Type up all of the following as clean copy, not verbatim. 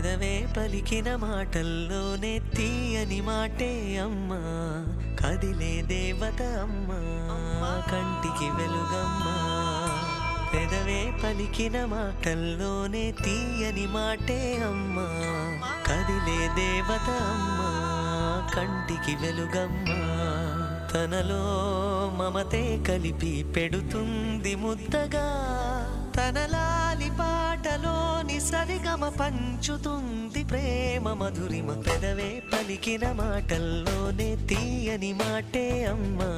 పెదవే పలికిన మాటల్లోనే తీయని మాటే అమ్మా, కదిలే దేవత అమ్మా, కంటికి వెలుగమ్మా. పెదవే పలికిన మాటల్లోనే తీయని మాటే అమ్మా, కదిలే దేవత అమ్మా, కంటికి వెలుగమ్మా. తనలో మమతే కలిపి పెడుతుంది ముద్దగా, తనలాలి పాటలోని సరిగమ పంచుతుంది ప్రేమ మధురిమ. పెదవే పలికిన మాటల్లోనే తీయని మాటే అమ్మా,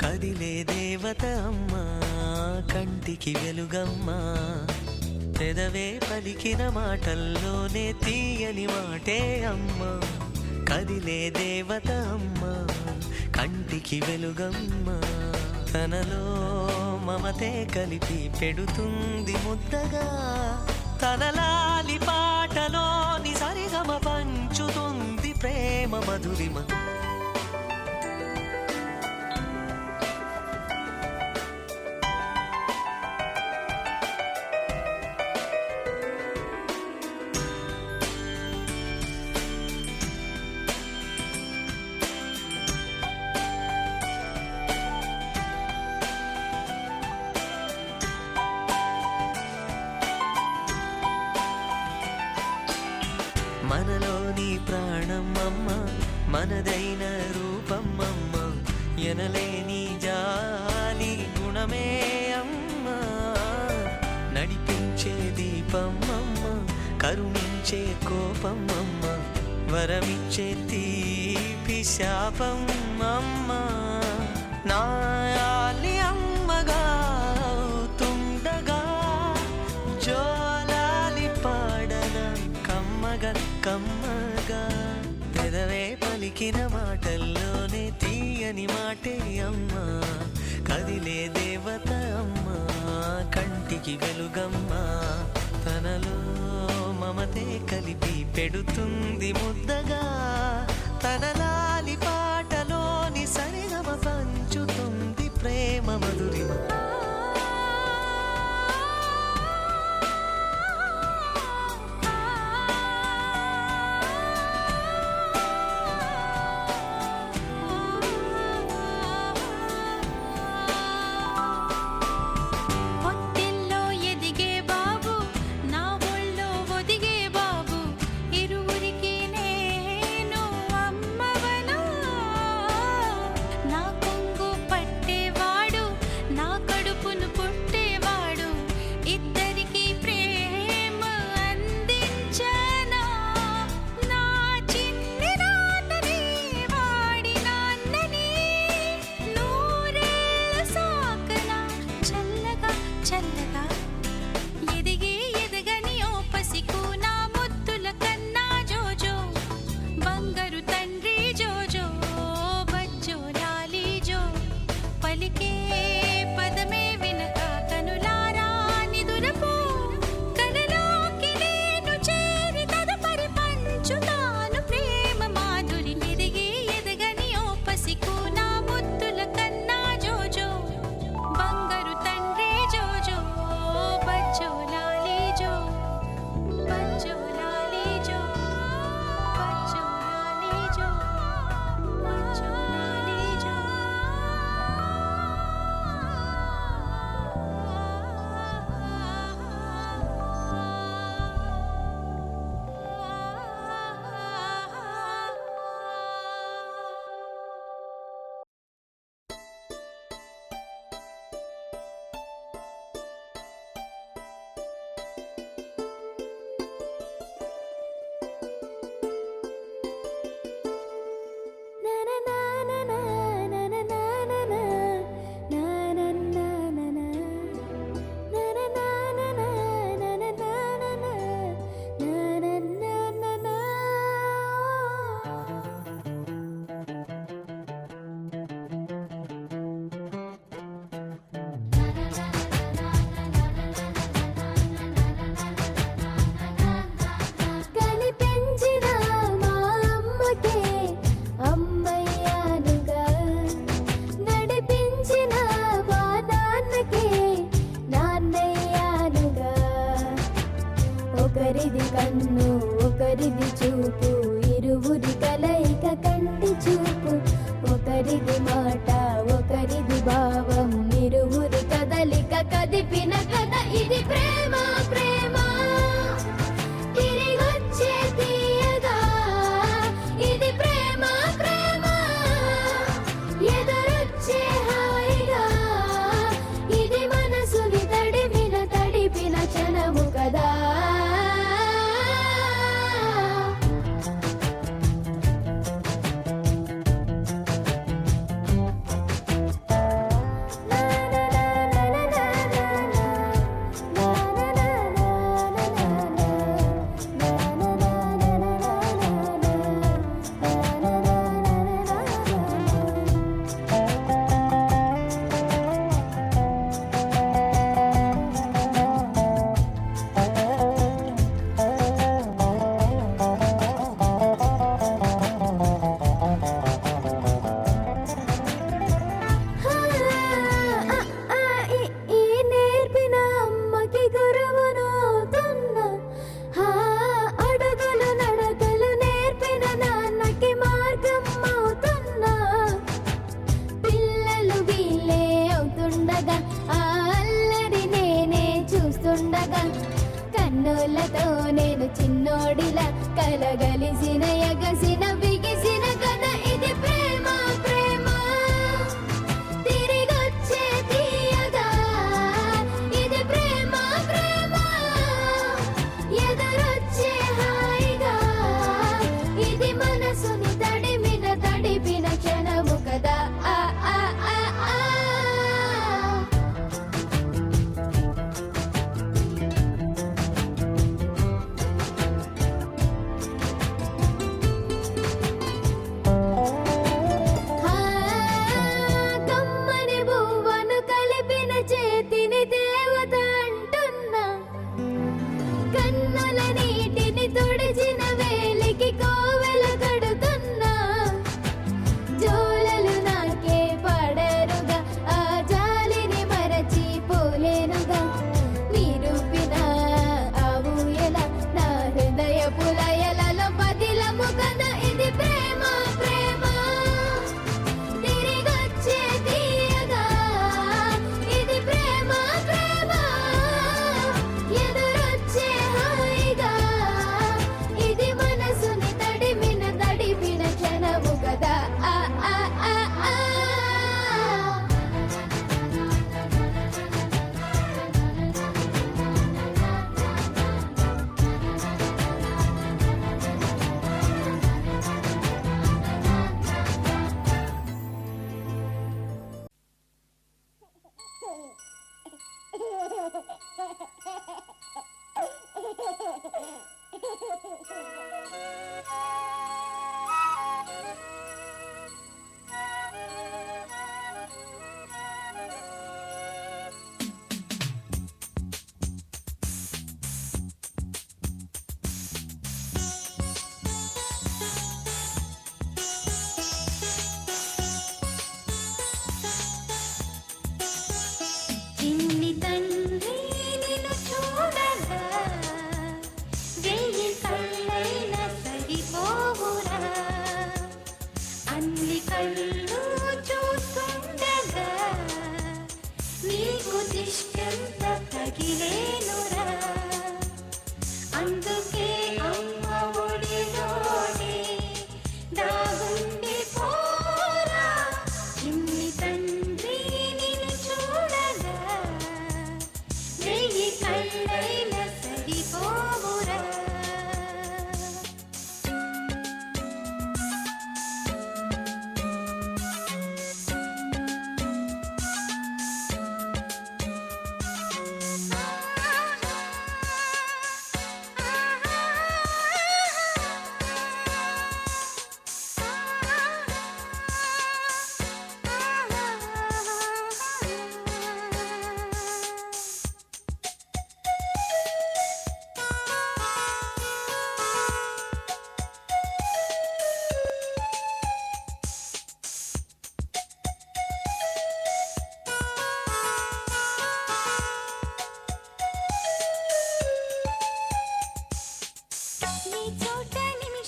కదిలే దేవత అమ్మా, కంటికి వెలుగమ్మా. పెదవే పలికిన మాటల్లోనే తీయని మాటే అమ్మా, కదిలే దేవత అమ్మా, కంటికి వెలుగమ్మా. తనలో మమతే కలిపి పెడుతుంది ముద్దగా, తనలాలి పాటలోని సరిగమ పంచుతుంది ప్రేమ మధురిమ. మనలోని ప్రాణం అమ్మ, మనదైన రూపం అమ్మ, ఎనలేని జాలి గుణమే అమ్మ. నడిపించే దీపం అమ్మ, కరుణించే కోపం అమ్మ, వరమిచ్చే తీపి శాపం అమ్మ. నాయాలి అమ్మగా అవుతుండగా, జోలాలి పాడన కమ్మగా కమ్మగా. పెదవే పలికిన మాటల్లోనే తీయని మాటే అమ్మా, కదిలే దేవత అమ్మా, కంటికి వెలుగమ్మా. తనలో మమతే కలిపి పెడుతుంది ముద్దగా, తనలాలి పాటలోని సరిగమ పంచుతుంది ప్రేమ మధురిమ.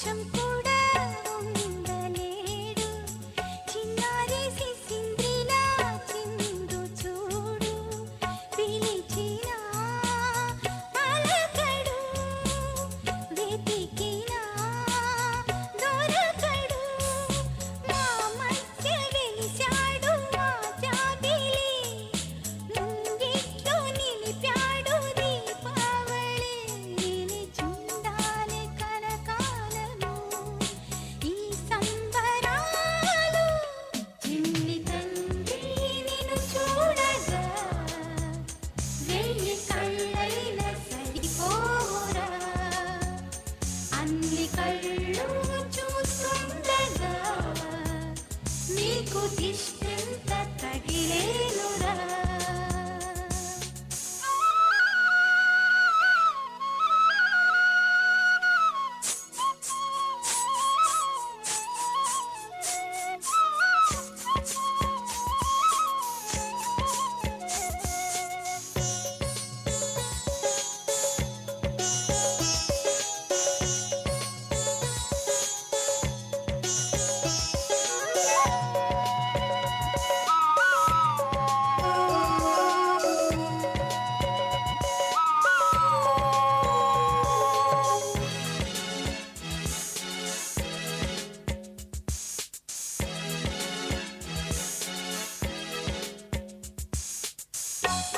నిమిషం కూడా ఉండలేడు చిన్నారి సిసింద్రిలా చిందు చూడు పిలిచినా పలకడు వెతికినా దొరకడు మా మధ్య వెలిశాడు మా జాబిలి ముంగిట్లో నిలిపాడు దీపావళి నిలిచుండాలి కలకాలము ఈ సంబరాలు చిన్ని తండ్రి నిన్ను చూడగా వెయ్యి కళ్ళైన సరిపోరా అన్ని కళ్ళు చూస్తుండగా నీకు దిష్టంత తగిలేనురా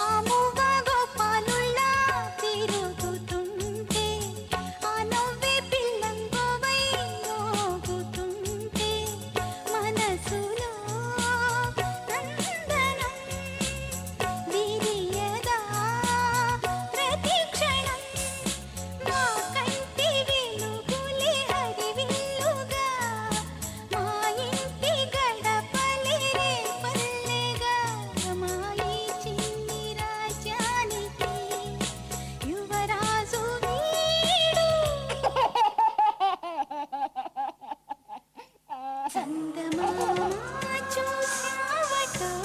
ఆముగా గోపాలుల్లా తిరుగుతుంటే ఆ నవ్వే పిల్లంగోవై మోగుతుంటే మనసులో నందనం విరియదా ప్రతి క్షణం మా కంటి వెలుగులే హరివిల్లుగా మా ఇంటి గడపలే రేపల్లెగా మా ఈ చిన్ని రాజ్యానికి యువరాజు వీడు చందమామ చూసావటోయ్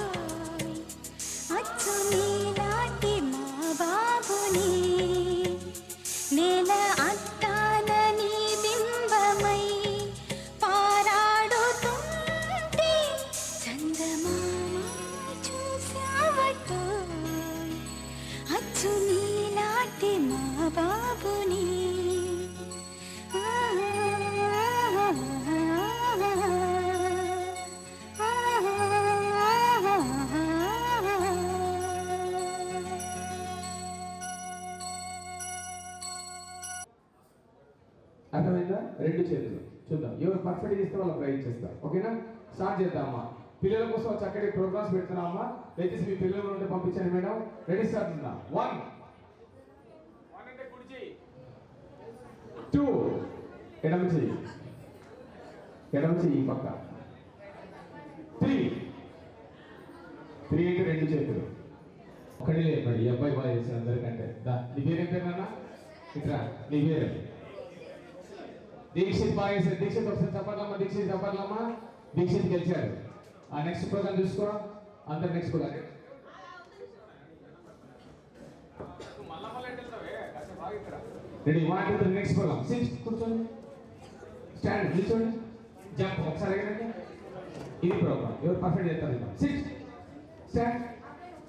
అచ్చు నీలాంటి మా బాబుని నేల అద్దాన నీ బింబమై పారాడుతుంటే చందమామ చూసావటోయ్ అచ్చు నీలాంటి మా బాబుని అర్థమైందా? రెండు చేతులు చూద్దాం ఎవరు పర్ఫెక్ట్ చేస్తే వాళ్ళు ప్రైజ్ చేస్తారు. ఓకేనా? స్టార్ట్ చేద్దామా? పిల్లల కోసం చక్కటి ప్రోగ్రామ్స్ పెడుతున్నామా? దయచేసి మీ పిల్లలు ఉంటే పంపించండి మేడం. రెడీ స్టార్ట్ ఉందా? 1 అంటే కుడి చెయ్యి, 2 ఎడమ చెయ్యి, ఎడమ చెయ్యి పక్క, 3 అంటే రెండు చేతులు. ఒకటి లేపండి. ఈ అబ్బాయి బాగా చేశారు అందరికంటే. నీ పేరేం పేరున్నా ఇట్రా, నీ పేరు దీక్షిత్ బాగా చేశారు. దీక్షిత్ ఒకసారి చెప్పట్లమ్మా, దీక్షిత్ చెప్పట్లమ్మా. దీక్షిత్ గెలిచాడు. ఆ నెక్స్ట్ ప్రోగ్రామ్ చూసుకో. అందరు next program ready. 1 2 3 next program. Sit కూర్చోండి, స్టాండ్ నిల్చోండి, జంప్ ఒకసారి ఎగరండి. ఇది ప్రోగ్రామ్ ఎవరు పర్ఫెక్ట్ చేస్తారు. Sit stand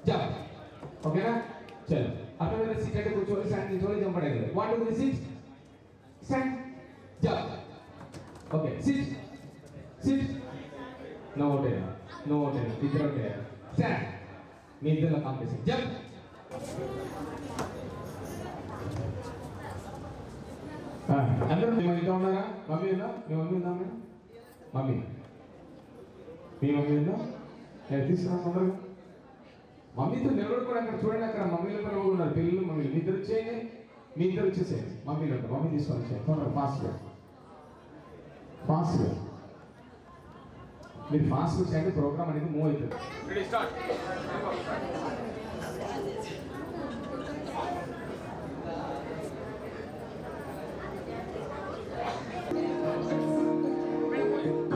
jump. ఓకేనా? చలో అక్కడ మీద సిట్ అంటే కూర్చోవాలి, స్టాండ్ నిల్చోవాలి, జంప్ అడగలేదు. 1 2 3 sit stand jump. Okay sit sit. No ఓటేనా, నో ఓటేనా, ఇద్దరు ఓటే. స్టాండ్. మీ ఇద్దరు కాంపిటీషన్. జంప్. అందరూ మీ ఇంట్లో ఉన్నారా? మమ్మీ ఉందా? మీ మమ్మీ ఉందా? మమ్మీ మీ మమ్మీ ఉందా? నేను తీసుకున్నాను తొందరగా. మమ్మీతో నిలబడి కూడా అక్కడ చూడండి, అక్కడ మమ్మీలు కూడా ఉన్నారు. పిల్లలు మమ్మీలు మీ ఇద్దరు వచ్చేయండి, మీ ఇద్దరు వచ్చేసేయండి. మమ్మీలు ఉంటారు, మమ్మీ తీసుకొని వచ్చేయండి తొందరగా, ఫాస్ట్గా ఫాస్ట్గా. మీరు ఫాస్ట్ వచ్చేయండి, ప్రోగ్రామ్ అనేది మూవ్ అవుతుంది. Ready start.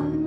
అమ్మ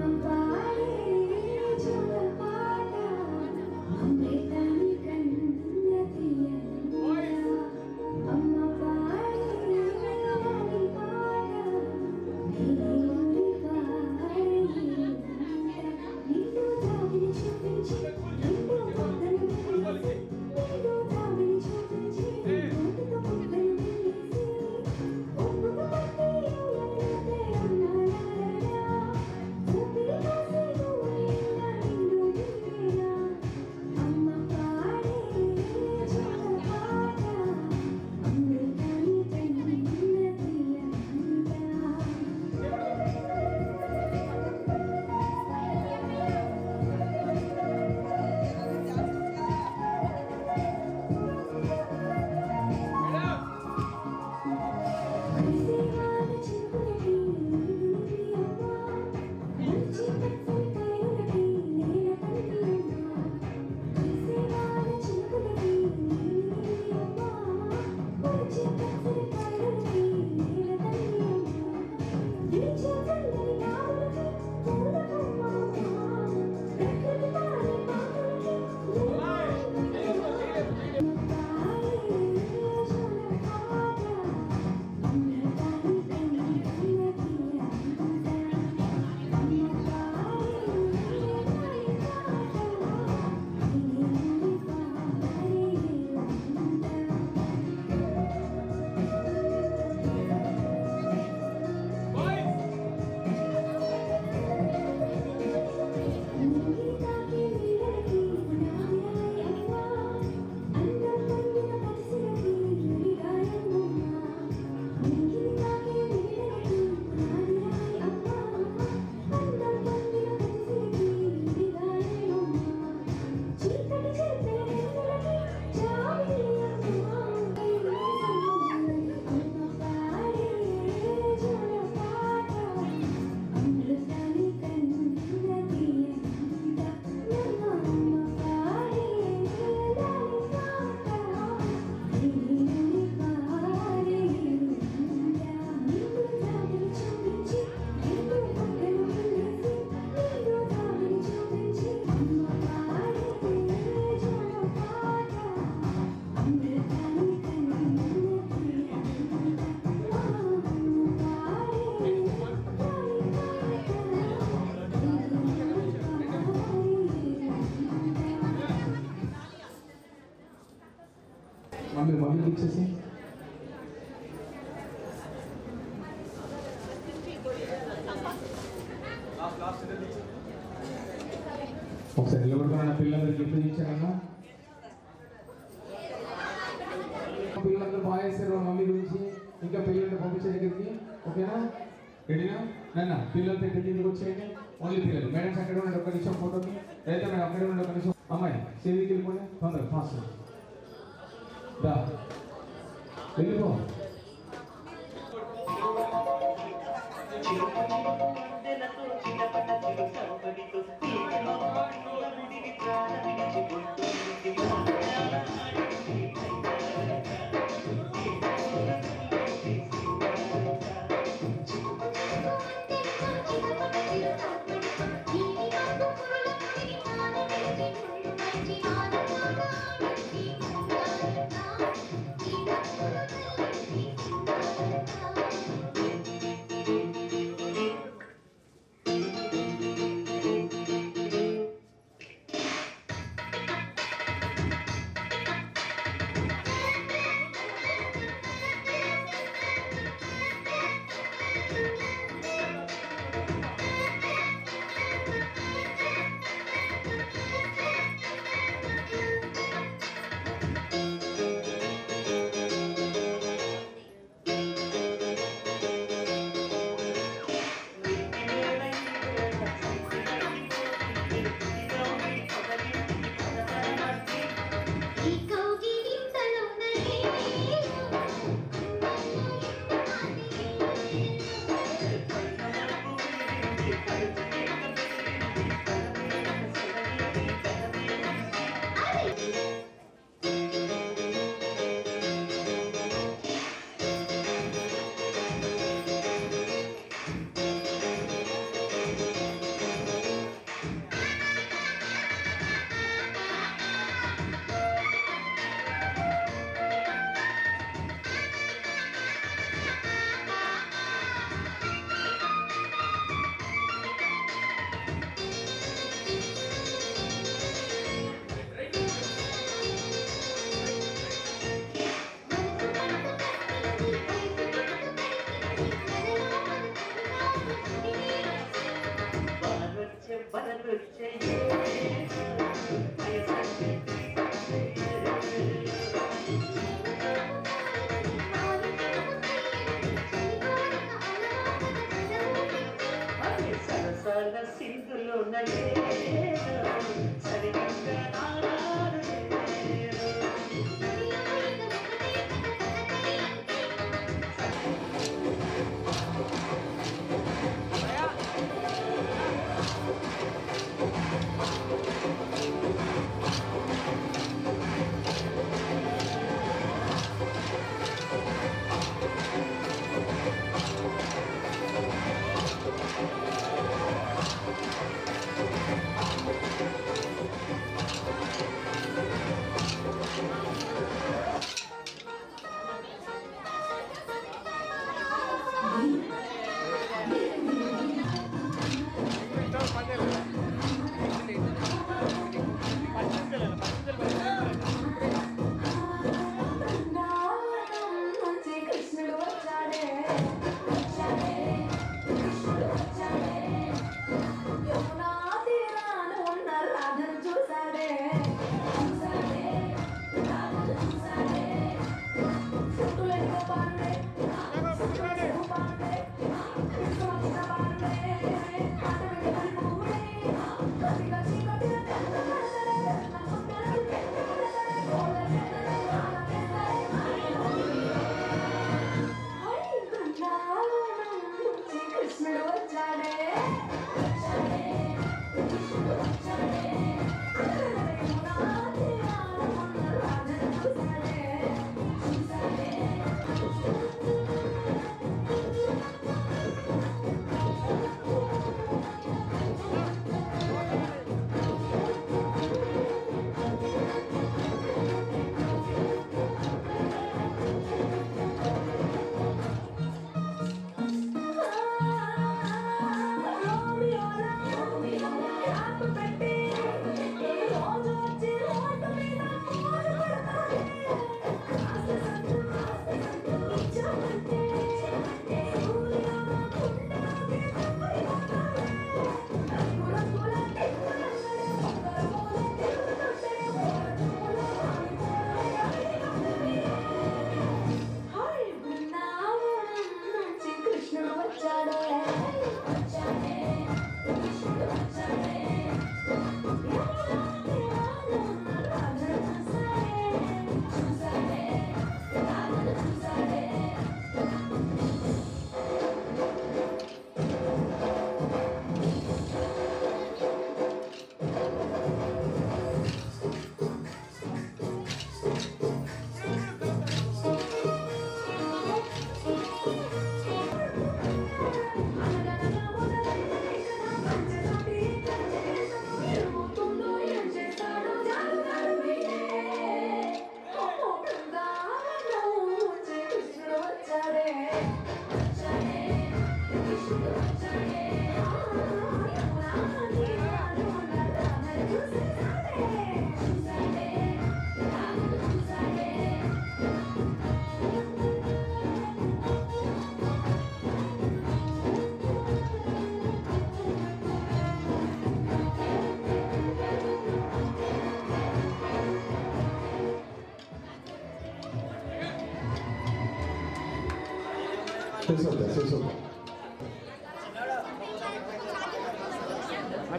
మమ్మీకి ఇచ్చేసి ఒకసారి నిలబడుకున్న పిల్లలందరూ గిఫ్ట్ ఇచ్చారన్నా. పిల్లలందరూ బాగా చేస్తారు మమ్మీ గురించి. ఇంకా పిల్లల్ని పంపించే దగ్గరికి ఓకేనా? రెడీనా? నన్న పిల్లలతో దగ్గరికి వచ్చేయండి. ఓన్లీ పిల్లలు. మేడం అక్కడ ఉండండి ఒక్క నిమిషం ఫోటోకి. అయితే మేడం అక్కడ ఉండండి ఒక్క నిమిషం. అమ్మాయి సేవికి వెళ్ళిపోండి తొందరగా ఫాస్ట్ దా వెళ్ళిపో.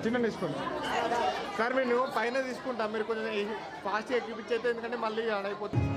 చిన్న తీసుకోండి సార్. నేను పైన తీసుకుంటా, మీరు కొంచెం ఫాస్ట్గా ఎక్కిపించైతే, ఎందుకంటే మళ్ళీ ఆడైపోతుంది.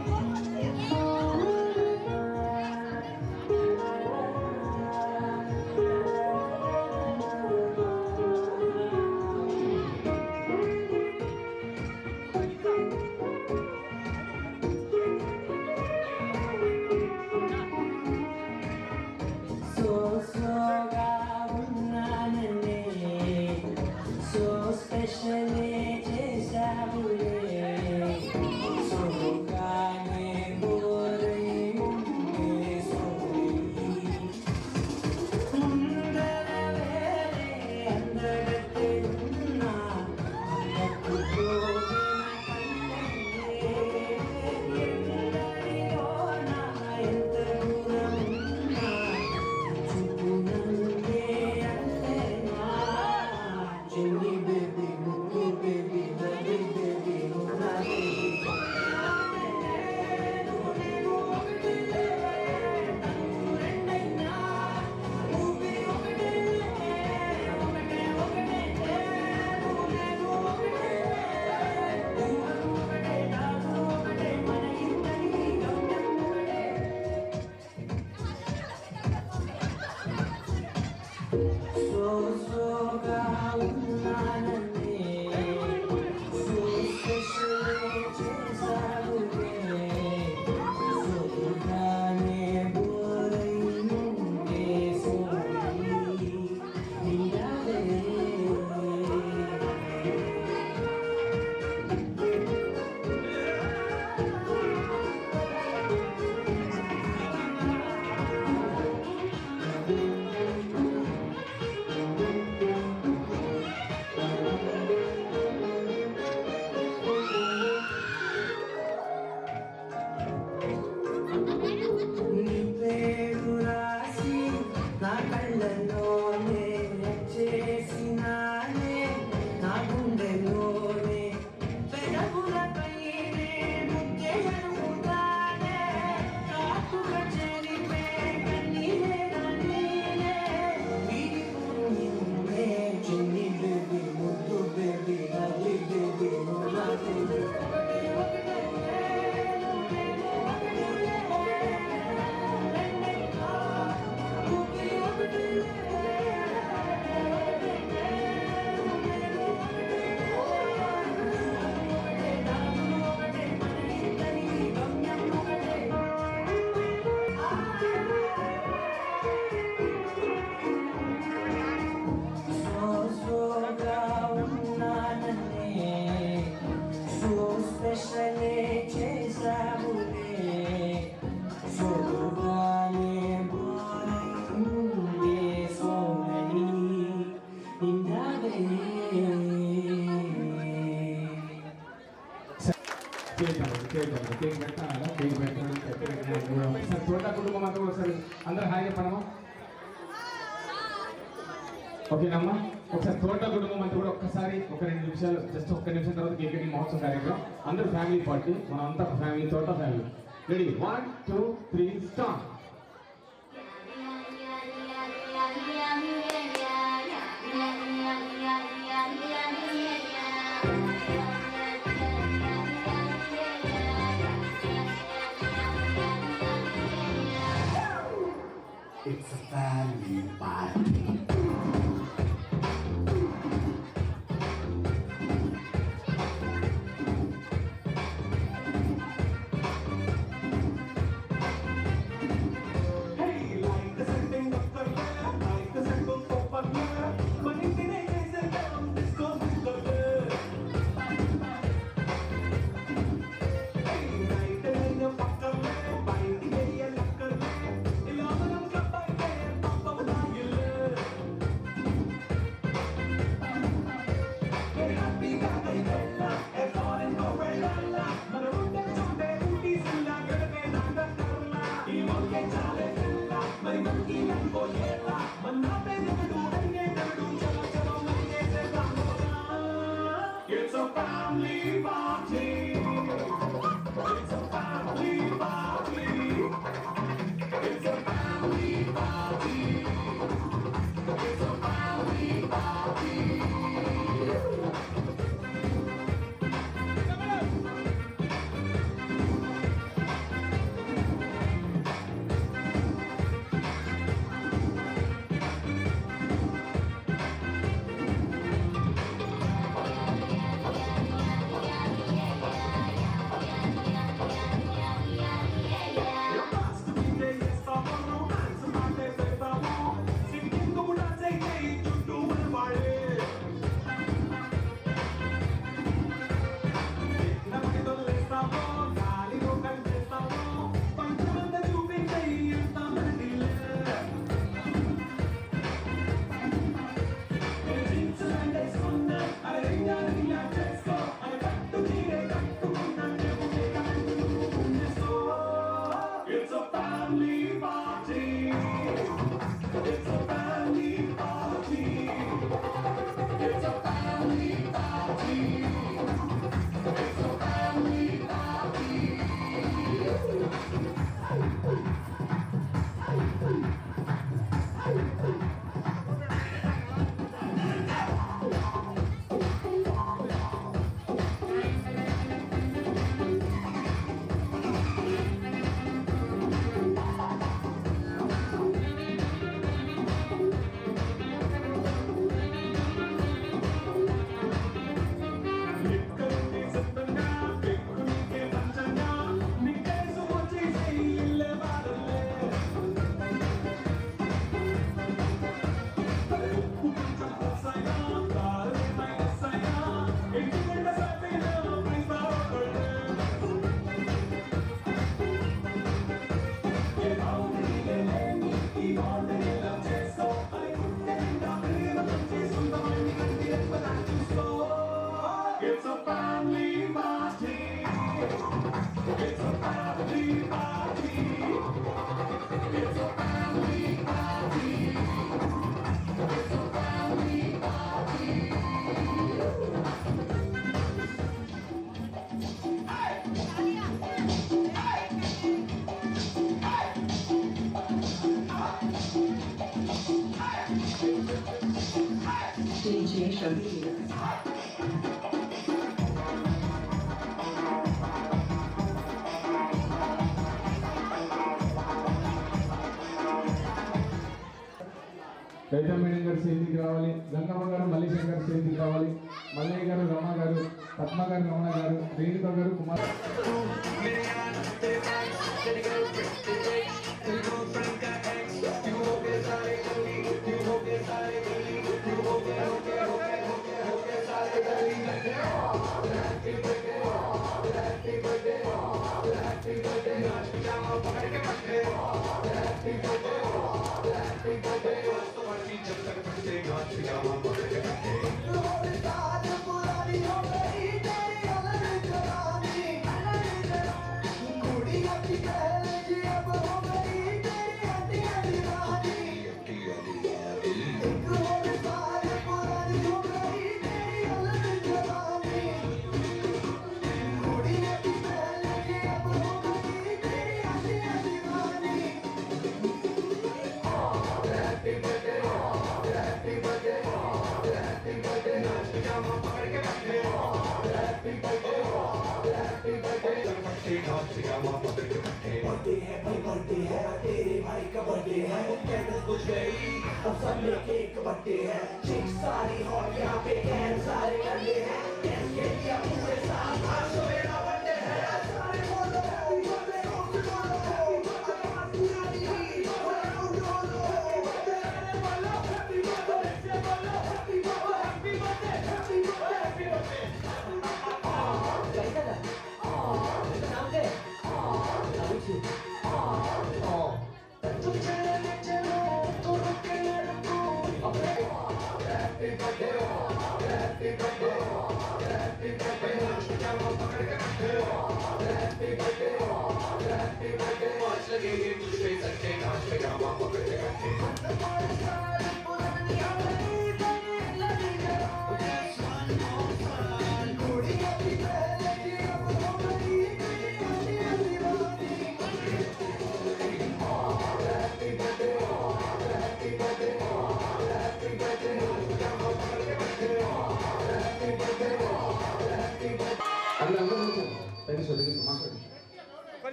తోట కుటుంబం అంతా ఒకసారి అందరూ హాయిగా పడమా. ఓకేనమ్మా, ఒకసారి తోట కుటుంబం అంతా కూడా ఒక్కసారి ఒక 2 నిమిషాలు, జస్ట్ ఒక్క నిమిషం తర్వాత కేక్ కటింగ్ మహోత్సవం కార్యక్రమం. అందరూ ఫ్యామిలీ పార్టీ, మనం అంతా ఫ్యామిలీ, తోట family. Ready, 1 2 3 start. It's a family party. 一些手机。లలిత మేడం గారు స్టేజ్కి రావాలి, గంగమ్మ గారు మల్లేశ్వర్ గారు స్టేజ్కి రావాలి, మల్లయ్య గారు రమ గారు, పద్మ గారు రమణ గారు, రేణుక గారు కుమార్.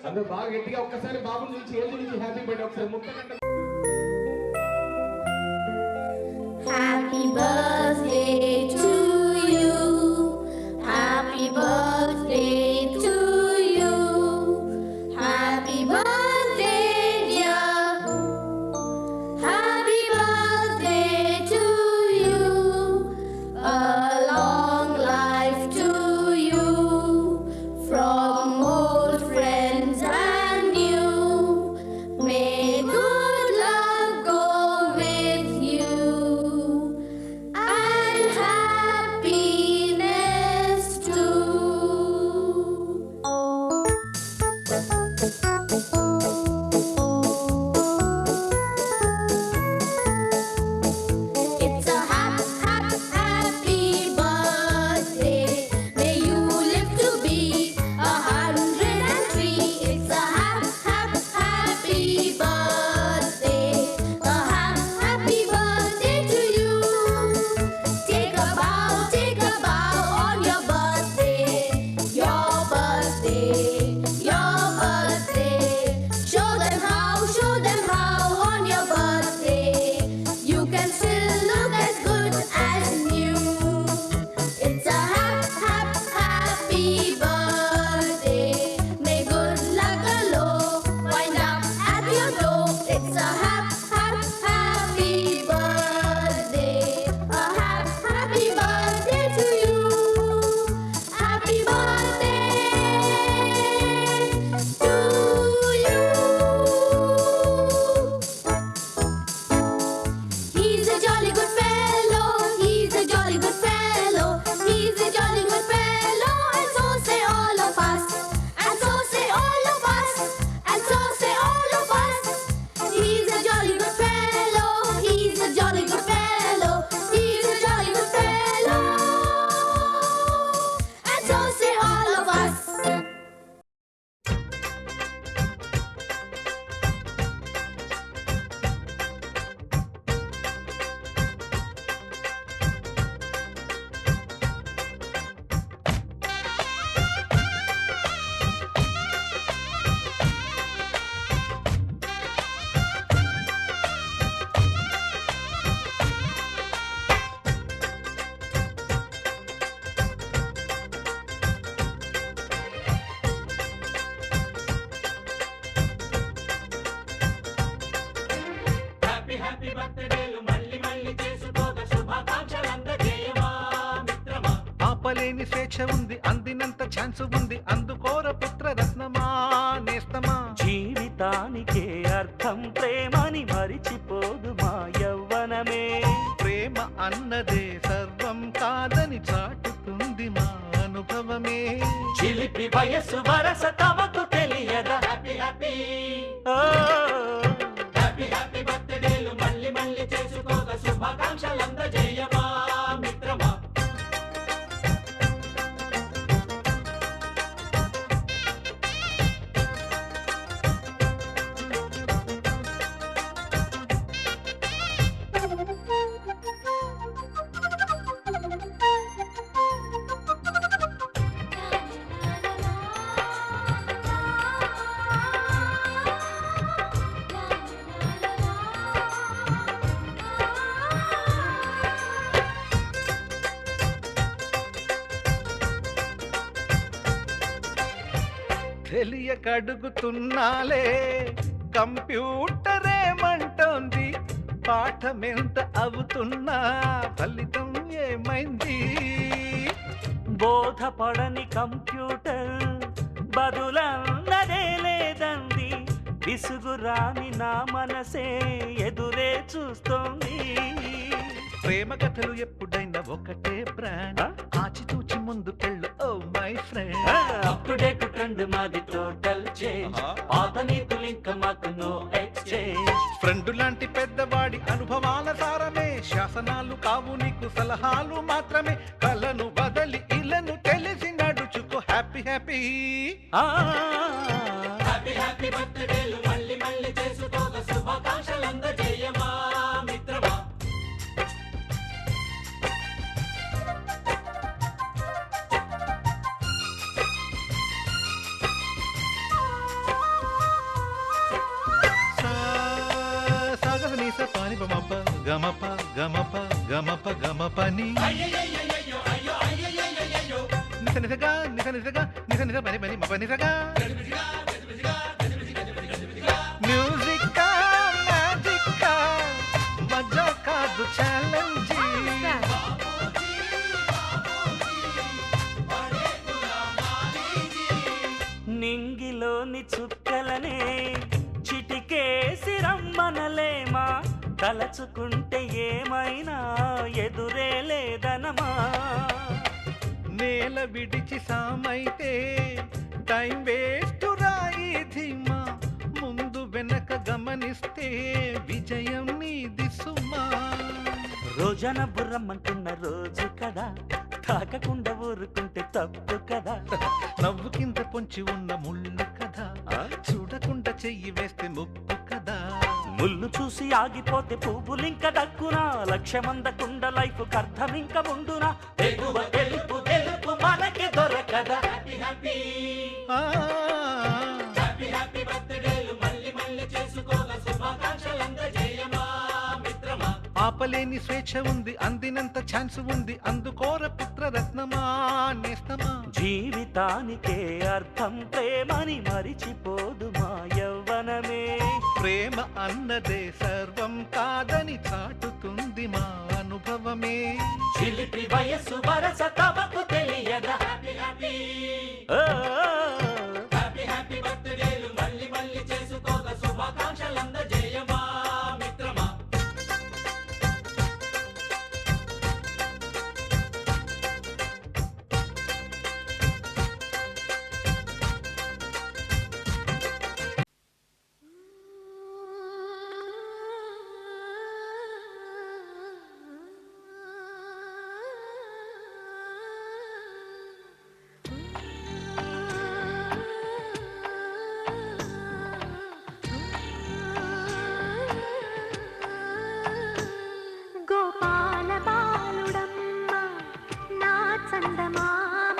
అందరూ బాగా గట్టిగా ఒక్కసారి బాబు నుంచి ఏది నుంచి హ్యాపీ బర్త్డే ఒకసారి ముక్కనంటే. Happy birthday to you. Happy birthday to you. Happy birthday, dear. Happy birthday to you. A long life to you. From old friends and new. May good luck go with you. ఆపలేని స్వేచ్ఛ ఉంది, అందినంత chance ఉంది, అందుకోర పుత్రరత్నమా నేస్తమా. జీవితానికే అర్థం ప్రేమని మరిచిపోదు మా యవ్వనమే. ప్రేమ అన్నదే సర్వం కాదని చాటుతుంది మా అనుభవమే. చిలిపి వయసు వరస తమకు తెలియదా. హ్యాపీ హ్యాపీ హ్యాపీ హ్యాపీ బర్త్డేలు మళ్ళీ మళ్ళీ చేసుకోక శుభాకాంక్షలందజేయమా మిత్రమా. తెలియకడుగుతున్నాలే కంప్యూటరేమంటోంది, పాఠమెంత అవుతున్నా ఫలితం ఏమైంది. బోధపడని కంప్యూటర్ బదులన్నదే లేదంది, విసుగురాని నా మనసే ఎదురే చూస్తోంది. ప్రేమ కథలు ఎప్పుడైనా ఒకటే బ్రాండ్, ఆచితూచి ముందుకెళ్ళు oh my friend. Up to date trend మాది టోటల్ చేంజ్, పాత నీతులు ఇంకా మాకు నో ఎక్స్చేంజ్. ఫ్రెండ్ లాంటి పెద్దవాడి అనుభవాల సారమే, శాసనాలు కావు నీకు సలహాలు మాత్రమే. కలను బదలి ఇలను తెలిసి నడుచుకో హ్యాపీ హ్యాపీ. హ్యాపీ హ్యాపీ బర్త్డేలు మళ్ళీ మళ్ళీ చేసుకోక శుభాకాంక్షలందజేయమా మిత్రమా. పాని బమప గమప గమప గమప గమపని నిస నిసగా నిస నిసగా నిస నిస పని పని మప నిసగా. మ్యూజిక్ మ్యాజిక్ మజా కాదు ఛాలెంజ్. నింగిలోని చుక్కలనే చిటికేసి రమ్మనలేమా, తలచుకుంటే ఏమైనా ఎదురే లేదనమా. నేల విడిచి సామైతే టైం వేస్ట్ రాయి ధీమా, ముందు వెనక గమనిస్తే విజయం నీది సుమా. రోజన బుర్రమ్మంటున్న రోజు కదా, తాకకుండా ఊరుకుంటే తప్పు కదా. నవ్వు కింద పొంచి ఉన్న ముళ్ళు కదా, చూడకుండా చెయ్యి వేస్తే ముప్పు కదా. ముళ్ళు చూసి ఆగిపోతే పువ్వులింక దక్కునా, లక్ష్యమందకుండా లైఫ్ కర్థం ఇంక ఉండునా. ఎగువ తెలుపు తెలుపు మనకి దొరకదా. హ్యాపీ హ్యాపీ హ్యాపీ హ్యాపీ బర్త్డేలు మళ్ళీ మళ్ళీ చేసుకోక శుభాకాంక్షలందజేయమా మిత్రమా. ఆపలేని స్వేచ్ఛ ఉంది, అందినంత ఛాన్స్ ఉంది, అందుకోర పుత్రరత్నమా నేస్తమా. జీవితానికే అర్థం ప్రేమని మరిచిపోదు మా యవ్వనమే. ప్రేమ అన్నదే సర్వం కాదని చాటుతుంది మా అనుభవమే. చిలిపి వయసు వరస తమకు తెలియదా. హ్యాపీ హ్యాపీ హ్యాపీ హ్యాపీ బర్త్డేలు మళ్ళీ మళ్ళీ చేసుకోక శుభాకాంక్షలందజేయమా మిత్రమా. గోపాల బాలుడమ్మ నా చందమామ,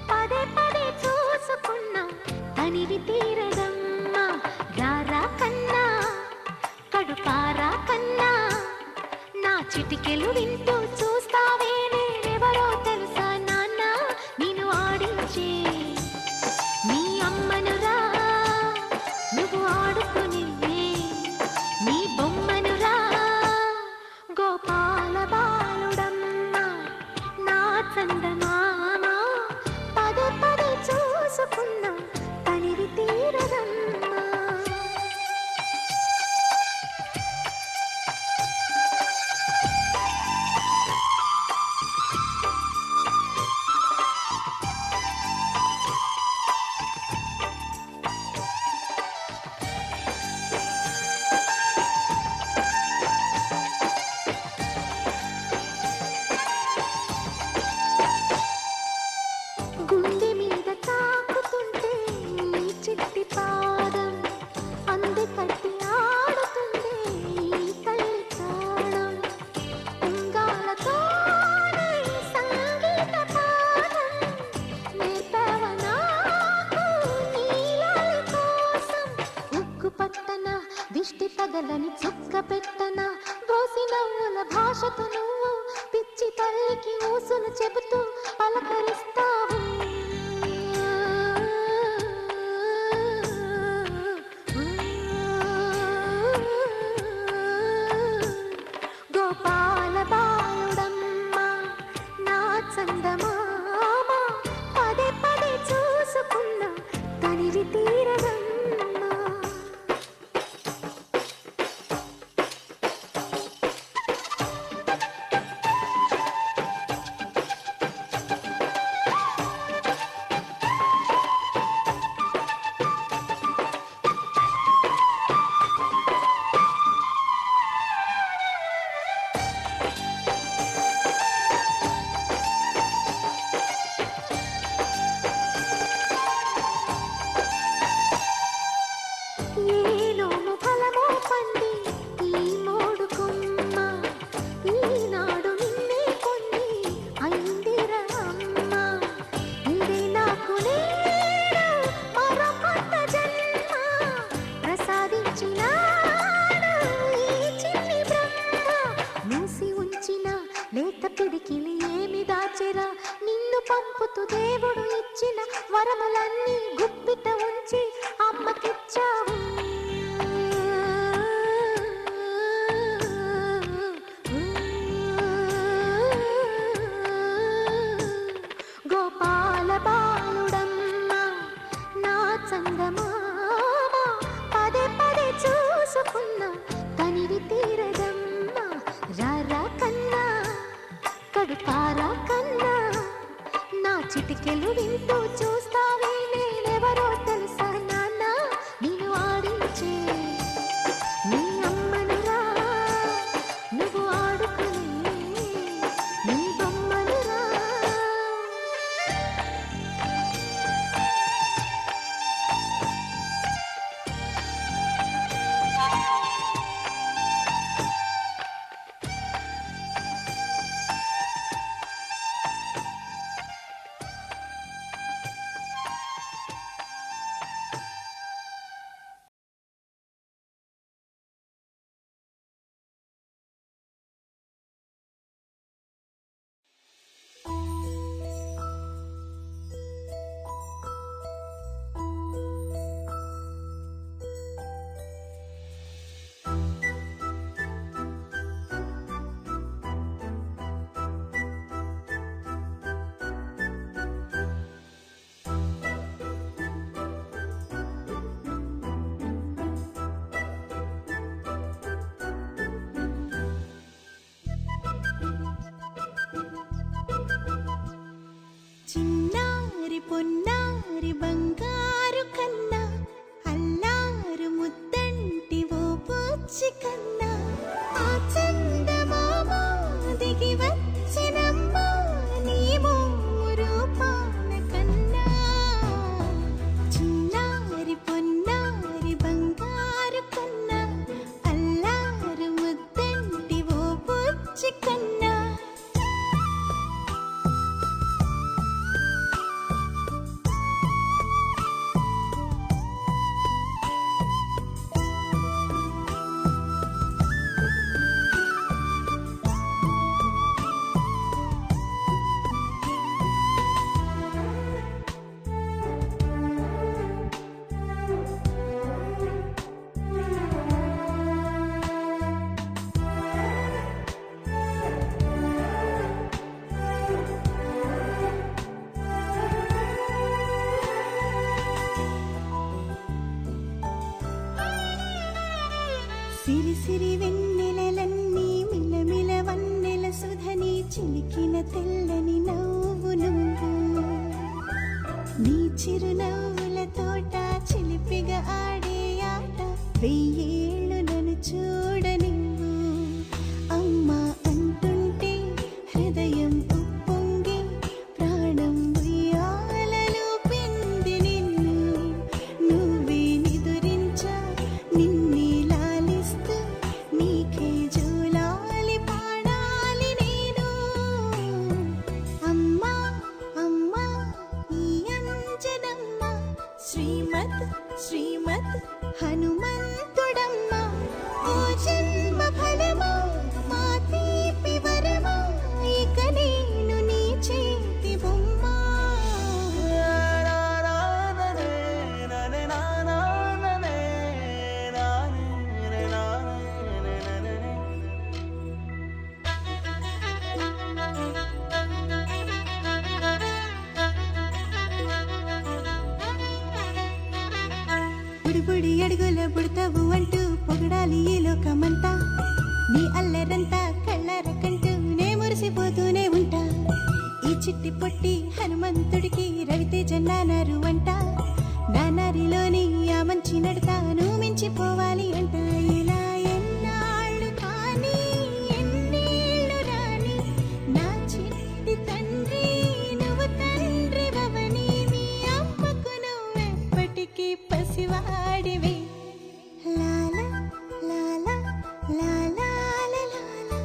పదే పదే చూసుకున్నా తనివి తీరదమ్మ. రారా కన్నా కడుపారా కన్నా, నా చిటికెలు వింటూ చూస్తావే నేనెవరో తెలుసా నాన్న. నేను ఆడించే నీ అమ్మనురా, నువ్వు ఆడుకునే నీ బొమ్మనురా. గోపాల బాలుడమ్మ నా చందమామ. ఆశతో నువ్వు పిచ్చి తల్లికి ఊసులు చెబుతూ పలకరిస్తావు. గోపాల బాలుడమ్మ నా చందమామ పదే పదే చూసుకున్న తనివి తీరదమ్మా. ఏలోము ఫలము పండి ఈ మోడు కొమ్మ ఈనాడు నిన్నే కొన్ని అయిందిరా అమ్మ. ఇదే నాకు నేడు మరో కొత్త జన్మ ప్రసాదించినాడు ఈ చిన్ని బ్రహ్మ. మూసి ఉంచిన లేత పిడికిలి ఏమి దాచెరా, నిన్ను పంపుతూ దేవుడు ఇచ్చిన వరములన్నీ గుప్పిట ఉంచి అమ్మకిచ్చావు. గోపాల బాలుడమ్మ నా చందమామ పదే పదే చూసుకున్న తనివి తీరదమ్మా. రారా కన్నా కడుపారా కన్నా నా చిటికెలు వింటూ చూస్తావే నేనెవరో తెలుసా నాన్న. నేను ఆడించే నీ అమ్మనురా, నువ్వు ఆడుకునే నీ బొమ్మనురా. చిన్నారి పొన్నారి బంగారు కన్నా అల్లారు ముద్దంటి ఓ పూచి కన్నా ఆ చందమామ దిగి వచ్చినమ్మా నీ రూపాన కన్నా. చిన్నారి పొన్నారి బంగారు కన్నా అల్లారు ముద్దంటి ఓ పూచి కన్నా. సిరి సిరి వెన్నెలలన్నీ మిలమిల వన్నెల సుధని చిలికిన తెల్లని నవ్వు నువ్వు. నీ చిరునవ్వుల తోట చిలిపిగా ఆడే ఆట వెయ్యేళ్ళు నన్ను చూడనివ్వు. అమ్మా అంటుంటే హృదయం ఉప్పొంగి ప్రాణం ఉయ్యాలలో పిండి నిన్ను. నువ్వే నిదురించా నిన్నే లాలిస్తూ నీకే జోలాలి పాడాలి నేను. అమ్మా అమ్మా ఈ అంజనమ్మ శ్రీమద్ శ్రీమద్ హనుమంతుడమ్మ. ఓ జన్మ ఫలమా మా తీపి బుడి బుడి అడుగుల పుడతావు అంటూ పొగడాలి ఈ లోకమంతా. నీ అల్లరంతా కళ్ళారకంటూ నే మురిసిపోతూనే ఉంటా. ఈ చిట్టి పొట్టి హనుమంతుడికి రవితేజ నానారు అంట. నానారిలోని ఆ మంచి నడతాను మించిపోవాలి అంట. ఇలా ఎన్నాళ్ళు కానీ ఎన్నేళ్ళు రాని నా చిట్టి తండ్రి నువ్వు తండ్రి భవని. మీ అమ్మకు నువ్వెప్పటికీ పసివాడివే. లాలా లాలా లాలా లాలా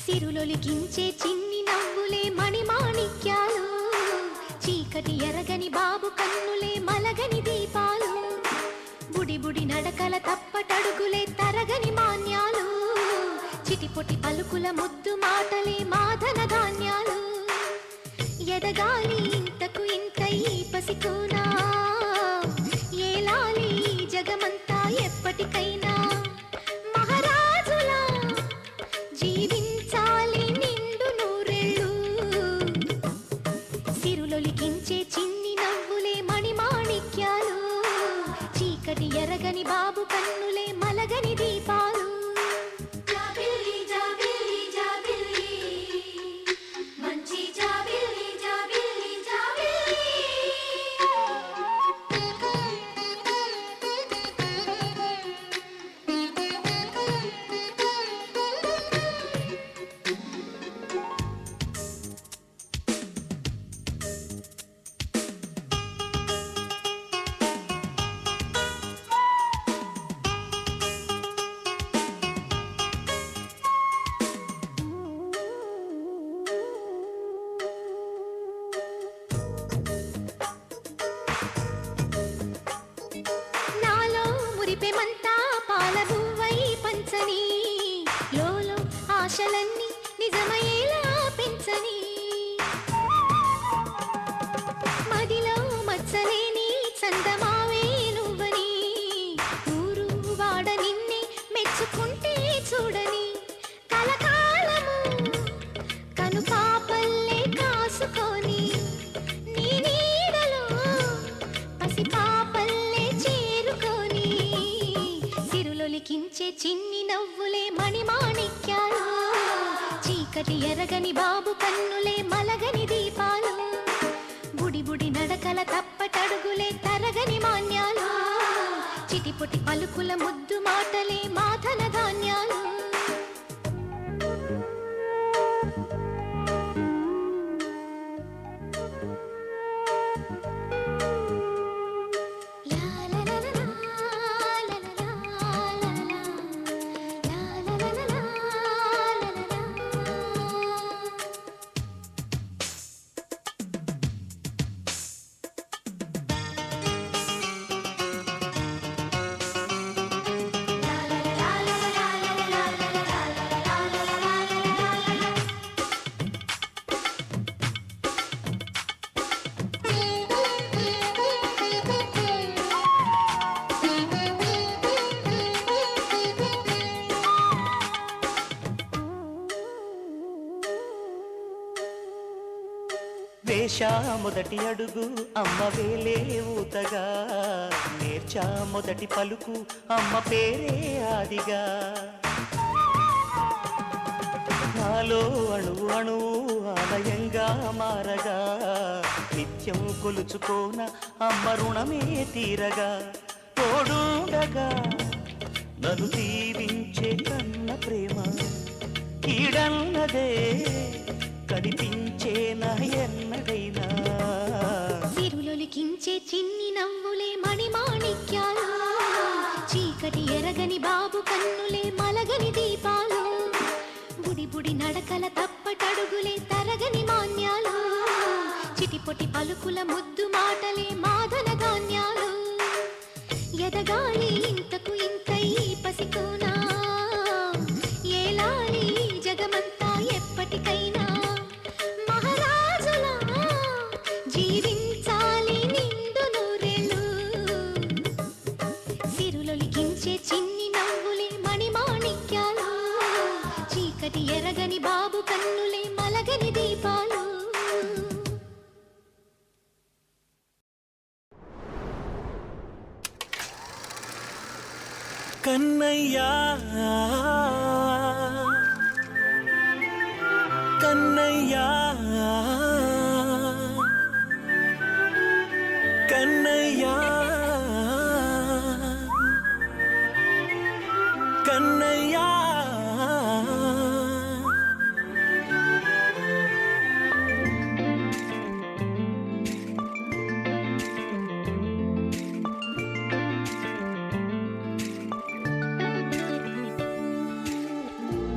సిరులొలికించే చిన్ని నవ్వులే మణిమాణిక్యాలు. చీకటి ఎరగని బాబు కన్నులే మలగని దీపాలు. బుడి బుడి నడకల తప్పటడుగులే తరగని మాన్యాలు. చిటిపొటి పలుకుల ముద్దు మాటలే మాధన ధాన్యాలు. ఎదగాలి ఇంతకు ఇంత ఈ పసికోనా. ఏలాలి జగమంతా ఎప్పటికైనా. మహారాజులా జీవించాలి నిండు నూరేళ్ళు. సిరులొలికించే చిన్ని నవ్వులే మణిమాణిక్యాలు. చీకటి ఎరగని బాబు కన్నులే మలగని దీపాలు. జాబిల్లి జాబిల్లి జాబిల్లి మంచి జాబిల్లి జాబిల్లి జాబిల్లి. నాలో మురిపెమంతా పాల బువ్వై పంచని. లోలో ఆశలన్నీ నిజమయ్యేలా పెంచని. మదిలో మచ్చలేని చందమావే నువ్వని. ఊరు వాడ నిన్నే మెచ్చుకుంటే చూడని. కలకాలము కను పాపల్లే కాసుకొని. నీ నీడలో పసి పాపల్లే చేరుకొని. సిరులొలికించే చిన్ని నవ్వులే మణిమాణిక్యాలు. చీకటి ఎరగని బాబు కన్నులే మలగని దీపాలు. బుడి బుడి నడకల తప్పటడుగులే తరగని మాన్యాలు. చిటిపొటి పలుకుల ముద్దు మాటలే మాధన ధాన్యాలు. వేశా మొదటి అడుగు అమ్మ వేలే ఊతగా. నేర్చా మొదటి పలుకు అమ్మ పేరే ఆదిగా. నాలో అణువు అణువు ఆలయంగా మారగా. నిత్యం కొలుచుకోన అమ్మ రుణమే తీరగా. తోడుండగా నన్ను దీవించే కన్న ప్రేమ. కీడన్నదే కనిపించేనా ఎన్నడైనా సిరులొలికించే చిన్ని నవ్వులే మణిమాణిక్యాలు చీకటి ఎరగని బాబు కన్నులే మలగని దీపాలు బుడి బుడి నడకల తప్పటడుగులే తరగని మాన్యాలు చిటిపొటి పలుకుల ముద్దు మాటలే మాదన ధాన్యాలు ఎదగాలి ఇంతకు ఇంత ఈ పసికోనా ఏలాలి జగమంతా ఎప్పటికైనా మహారాజులా జీవించాలి నిండు నూరేళ్ళు సిరులొలికించే చిన్ని నవ్వులే మణిమాణిక్యాలు చీకటి ఎరగని బాబు కన్నులే మలగని దీపాలు కన్నయ్యా కన్నయ్యా కన్నయ్యా కన్నయ్యా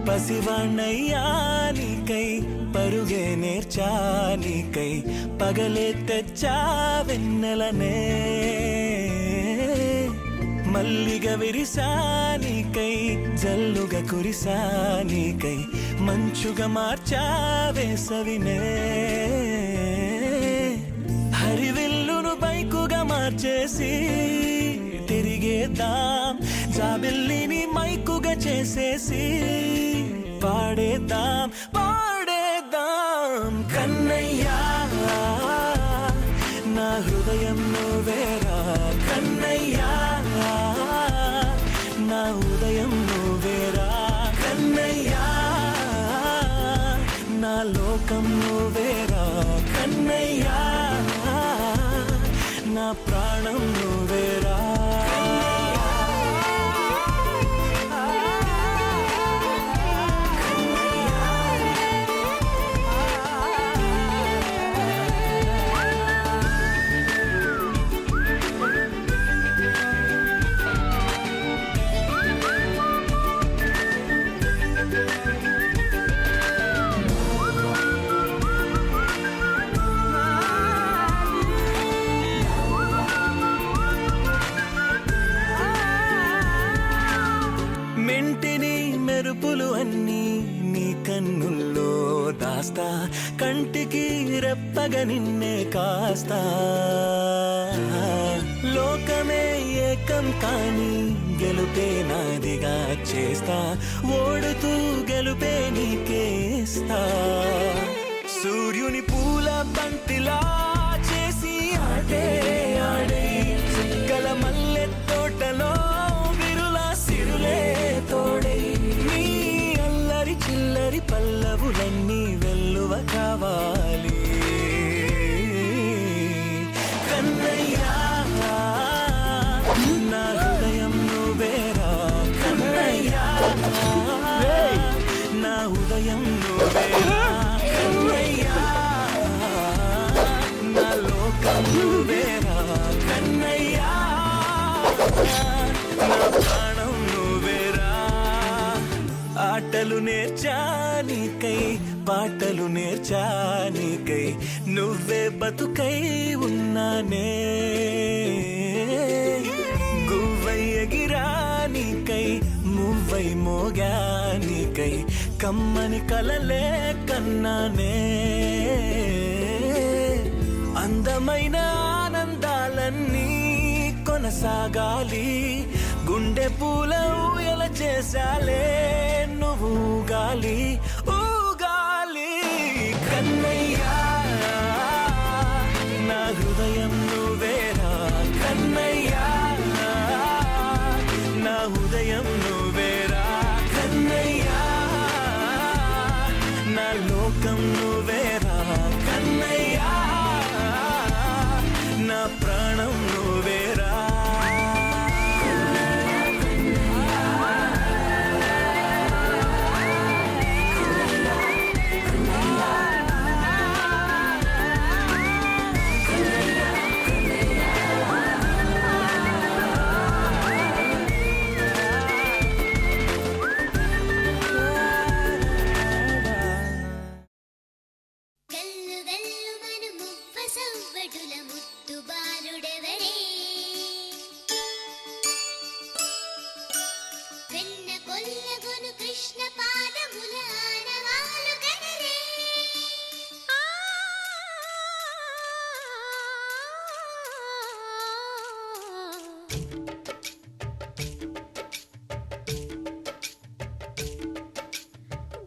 పసివాణ్ణయ్యా నీకై పరుగే నేర్చా నీకై పగలే తెచ్చా వెన్నెలనే మల్లిగ విరిసా నీకై జల్లుగా కురిసా నీకై మంచుగా మార్చా వేసవినే హరివిల్లును బైకుగా మార్చేసి తిరిగేద్దాం జాబిల్లిని మైకుగా చేసేసి పాడేద్దాం పాడేద్దాం కన్నయ్యా నా హృదయం నువ్వేరా కన్నయ్యా నా ఉదయం నువ్వేరా కన్నయ్యా నా లోకం నువ్వేరా కన్నయ్యా నా ప్రాణం నువ్వేరా మెంటిని మెరుపులు అన్నీ నీ కన్నుల్లో దాస్తా కంటికి రెప్పగా నిన్నే కాస్తా లోకమే ఏకం కాని గెలుపే నాదిగా చేస్తా ఓడుతూ గెలుపే నీకేస్తా సూర్యుని పూల బంతిలా చేసి ఆడే ఆడే చుక్కల మల్లె తోటలో సిరులే తోడై నీ అల్లరి చిల్లరి పల్లవులన్నీ వెల్లువ కావాలి కన్నయ్యా నా హృదయం నువ్వేరా కన్నయ్యా నా ఉదయం నువ్వేరా కన్నయ్యా నా లోకం నువ్వేరా కన్నయ్యా నా ప్రాణం నువ్వేరా ఆటలు నేర్చా నీకై పాటలు నేర్చా నీకై నువ్వే బతుకై ఉన్నానే గువ్వై ఎగిరా నీకై మువ్వై మోగా నీకై కమ్మని కలలే కన్నానే అందమైన ఆనందాలన్నీ కొనసాగాలి గుండె పూల ఊయల చేసాలే నువ్వు ఊగాలి ఊగాలి కన్నయ్యా నా హృదయం నువ్వేరా కన్నయ్యా నా ఉదయం నువ్వేరా కన్నయ్యా నా లోకం నువ్వేరా కన్నయ్యా నా ప్రాణం నువ్వేరా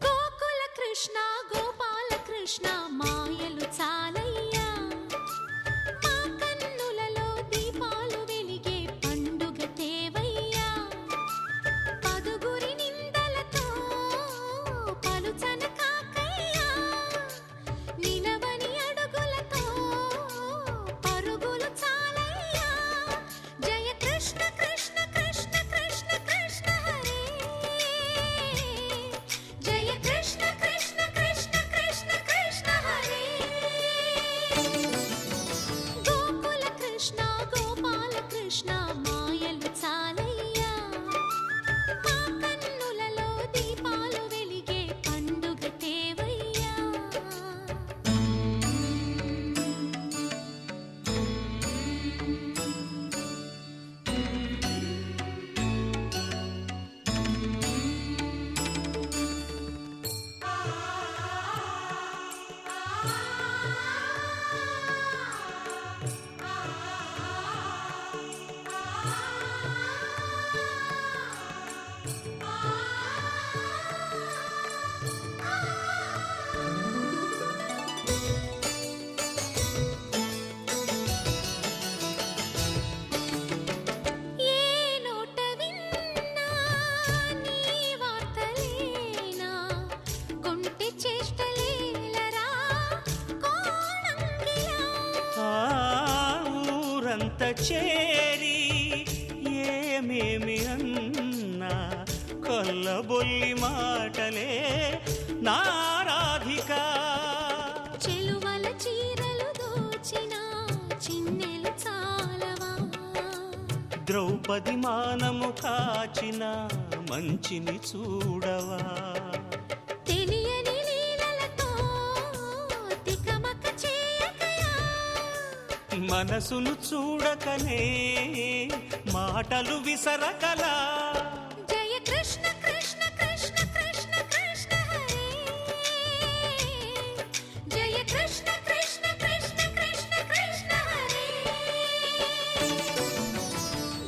గోకుల కృష్ణ గోపాల కృష్ణ మాయలు చాలయ్యా మా కన్నులలో దీపాలు వెలిగే పండుగ తేవయ్యా పదుగురి నిందలతో పలుచన కాకయ్యా నిలవని అడుగులతో పరుగులు చాలయ్యా జయ కృష్ణ కృష్ణ కృష్ణ కృష్ణ కృష్ణ హరే జయ కృష్ణ కృష్ణ కృష్ణ కృష్ణ కృష్ణ హరే గోకుల కృష్ణ గోపాల కృష్ణ మాయలు చాలయ్యా మా కన్నులలో దీపాలు వెలిగే పండుగ తేవయ్యా ఏ నోట విన్నా నీ వార్తలేనా కొంటె చేష్టలేలరా కోణంగిలా ఆ ఊరంత చేరి ఏమేమి అన్నా కొల్లబొల్లి మాటలే నారాధిక చెలువల చీరలు దోచిన చిన్నెలు చాలవా ద్రౌపది మానము కాచిన మంచిని చూడవా తెలియని లీలలతో తికమక చేయకయా మనసును చూడకనే మాటలు విసరకలా జయ కృష్ణ కృష్ణ కృష్ణ కృష్ణ కృష్ణ హరే జయ కృష్ణ కృష్ణ కృష్ణ కృష్ణ కృష్ణ హరే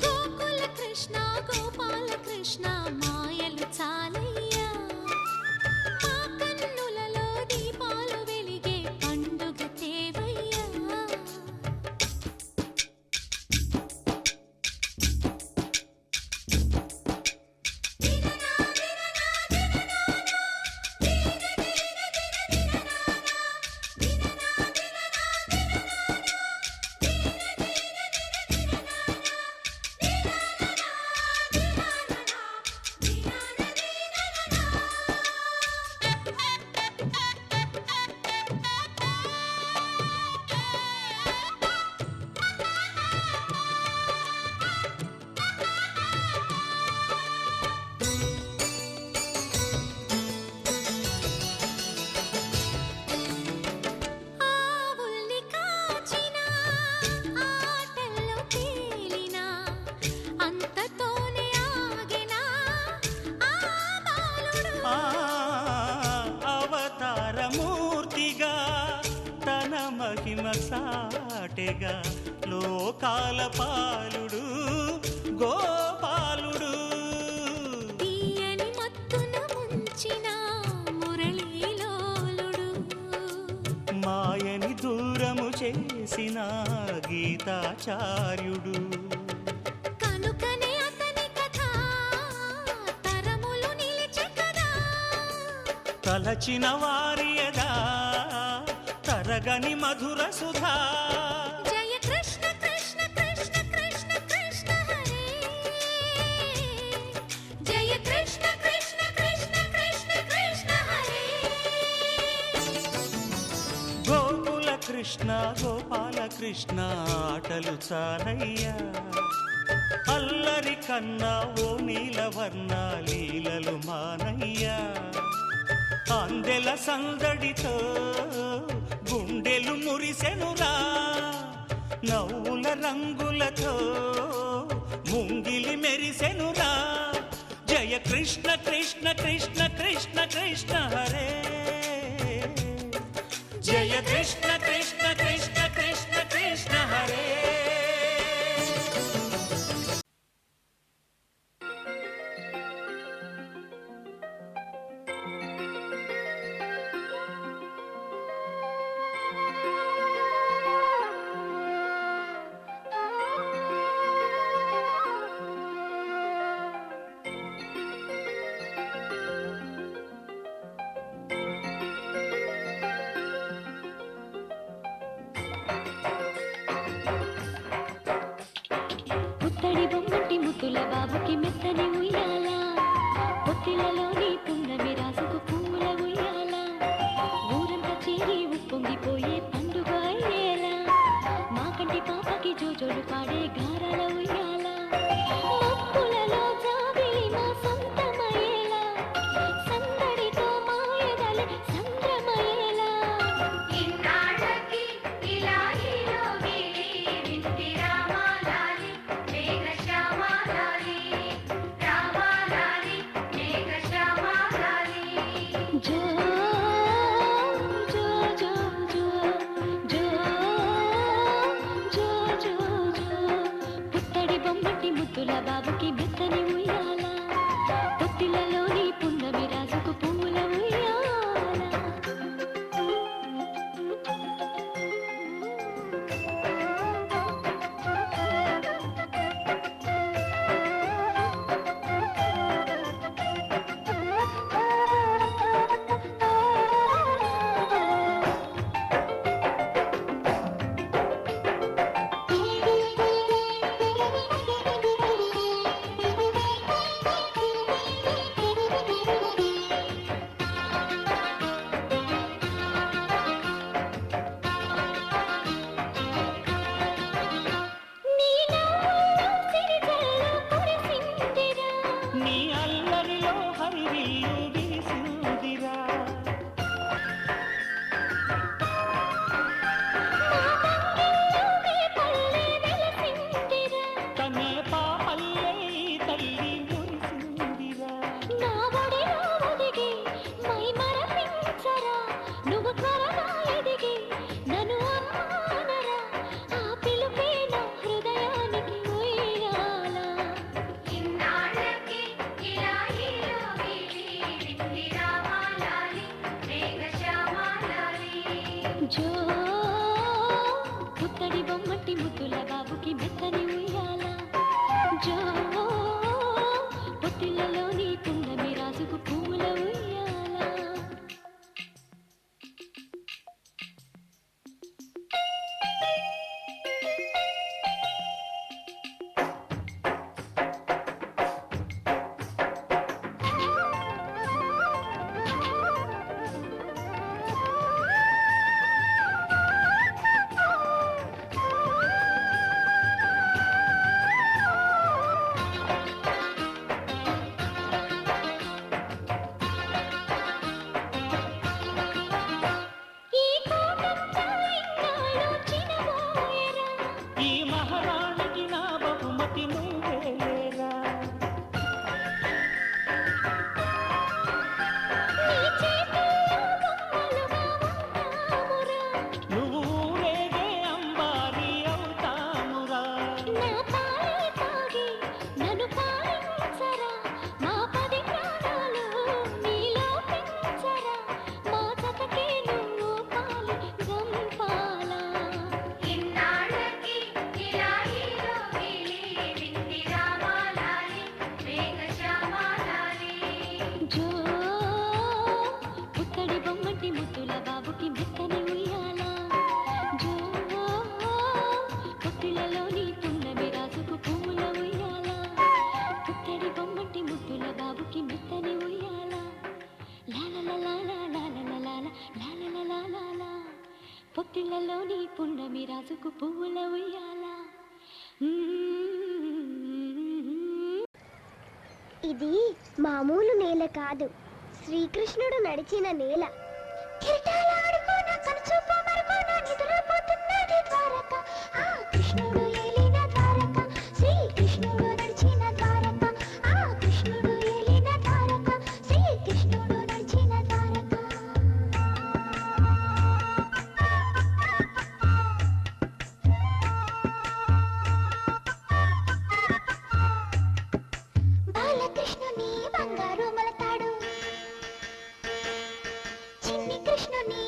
గోకుల కృష్ణ గోపాల కృష్ణ మాయలు చాలయ్యా మా కన్నులలో దీపాలు వెలిగే పండుగ తేవయ్యా ఆవుల్ని కాచిన ఆటల్లో తేలిన అంతతోనే ఆగిన ఆ బాలుడు ఆ అవతారమూర్తిగా తన మహిమ సాటెగా లోకాల పాలుడు గోపాలుడు తీయని మత్తున ముంచిన మురళీలోలుడు మాయని దూరము చేసిన గీతాచార్యుడు కనుకనే అతని కథ తరములు నిలిచె కదా తలచిన వారియదా తరగని మధుర సుధా జయ కృష్ణ కృష్ణ కృష్ణ కృష్ణ కృష్ణ హరే జయ కృష్ణ కృష్ణ కృష్ణ కృష్ణ కృష్ణ హరే గోకుల కృష్ణ గోపాల కృష్ణ ఆటలు చాలయ్యా అల్లరి కన్నా ఓ నీలవర్ణ లీలలు మానయ్యా అందెల సందడితో గుండెలు మురిసెనురా నవ్వుల రంగులతో ముంగిలి మెరిసెనురా జయ కృష్ణ కృష్ణ కృష్ణ కృష్ణ కృష్ణ హరే జయ కృష్ణ కృష్ణ కృష్ణ కృష్ణ కృష్ణ హరే ముద్దుల బాబుకి మెత్తని ఉయ్యాల పొత్తిలలోని పున్నమి రాసుకు పూల ఉయ్యాల ఊరంతా చేరి ఉప్పొంగిపోయే పండుగ అయ్యేలా మా కంటి పాపకి జోజోడు పాడే గారాల ఉయ్యాల మబ్బులలో జాబిలి మా సొంతమయ్యేలా సందడితో మాయదలే సంద్రమయ్యేలా ఇన్నాళ్ళకి ఇలా ఈలోగిలి వింటి రామాలాలి మేఘశ్యామాలాలి రామాలాలి మేఘశ్యామాలాలి జో జో జో జో జో జో జో జో పుత్తడి బొమ్మటి ముద్దుల బాబుకి మెత్తని ఉయ్యాల పొత్తిలలోని పున్నమి రాజుకు పూల ఉయ్యాల నీ అల్లరిలో హరివిల్లు విరిసిందిరా తనే పాపల్లే ఈ తల్లి మురిసిందిరా నువ్వు త్వరగా ఎదిగి నన్ను అమ్మానరా ఆ పిలుపే నా హృదయానికి ఉయ్యాల ఇన్నాళ్ళకి ఇలా ఈలోగిలి వింటి రామాలాలి మేఘశ్యామాలాలి జో పుత్తడి బొమ్మటి ముద్దుల బాబుకి మెత్తని ఉయ్యాల జో పొత్తిళ్ళలోని పున్నమి రాజుకు పూల ఉయ్యాల ఈ కోటంతా ఇన్నాళ్ళు చినబోయెరా ఈ మహారాణికి నా బహుమతి నువ్వేరా నీ చేతుల్లో బొమ్మలుగా ఉంటామురా నువ్వు ఊరేగే అంబారి అవుతామురా నా పాలే తాగి నన్ను పాలించరా మా 10 ప్రాణాలు నీలో పెంచరా మా జతకే నువ్వు పాలి గంపాలా ఇన్నాళ్ళకి ఇలా ఈలోగిలి వింటి రామాలాలి మేఘశ్యామాలాలి జో పుత్తడి బొమ్మటి ముద్దుల బాబుకి మెత్తని ఉయ్యాల జో పొత్తిలలోని పున్నమి రాజుకు పూల ఉయ్యాల పుత్తడి బొమ్మటి ముద్దుల బాబుకి మెత్తని ఉయ్యాల లాలలలాలలాలలలాలలలాలలా పొత్తిలలోని పున్నమి రాజుకు పూల ఉయ్యాల ఇది మామూలు నేల కాదు, శ్రీకృష్ణుడు నడిచిన నేల. కిరీటాలాడుకోన కనుచూపు మరుకోన నిద్రపోతున్నది ద్వారక. ఆ కృష్ణుడు ఏలిన ద్వారక, శ్రీకృష్ణుడు నడిచిన ద్వారక. ఆ కృష్ణుడు ఏలిన ద్వారక, శ్రీకృష్ణుడు నడిచిన ద్వారక. బాలకృష్ణుని బంగారు మలతాడు, చిన్ని కృష్ణుని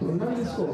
తొందరగా తీసుకో.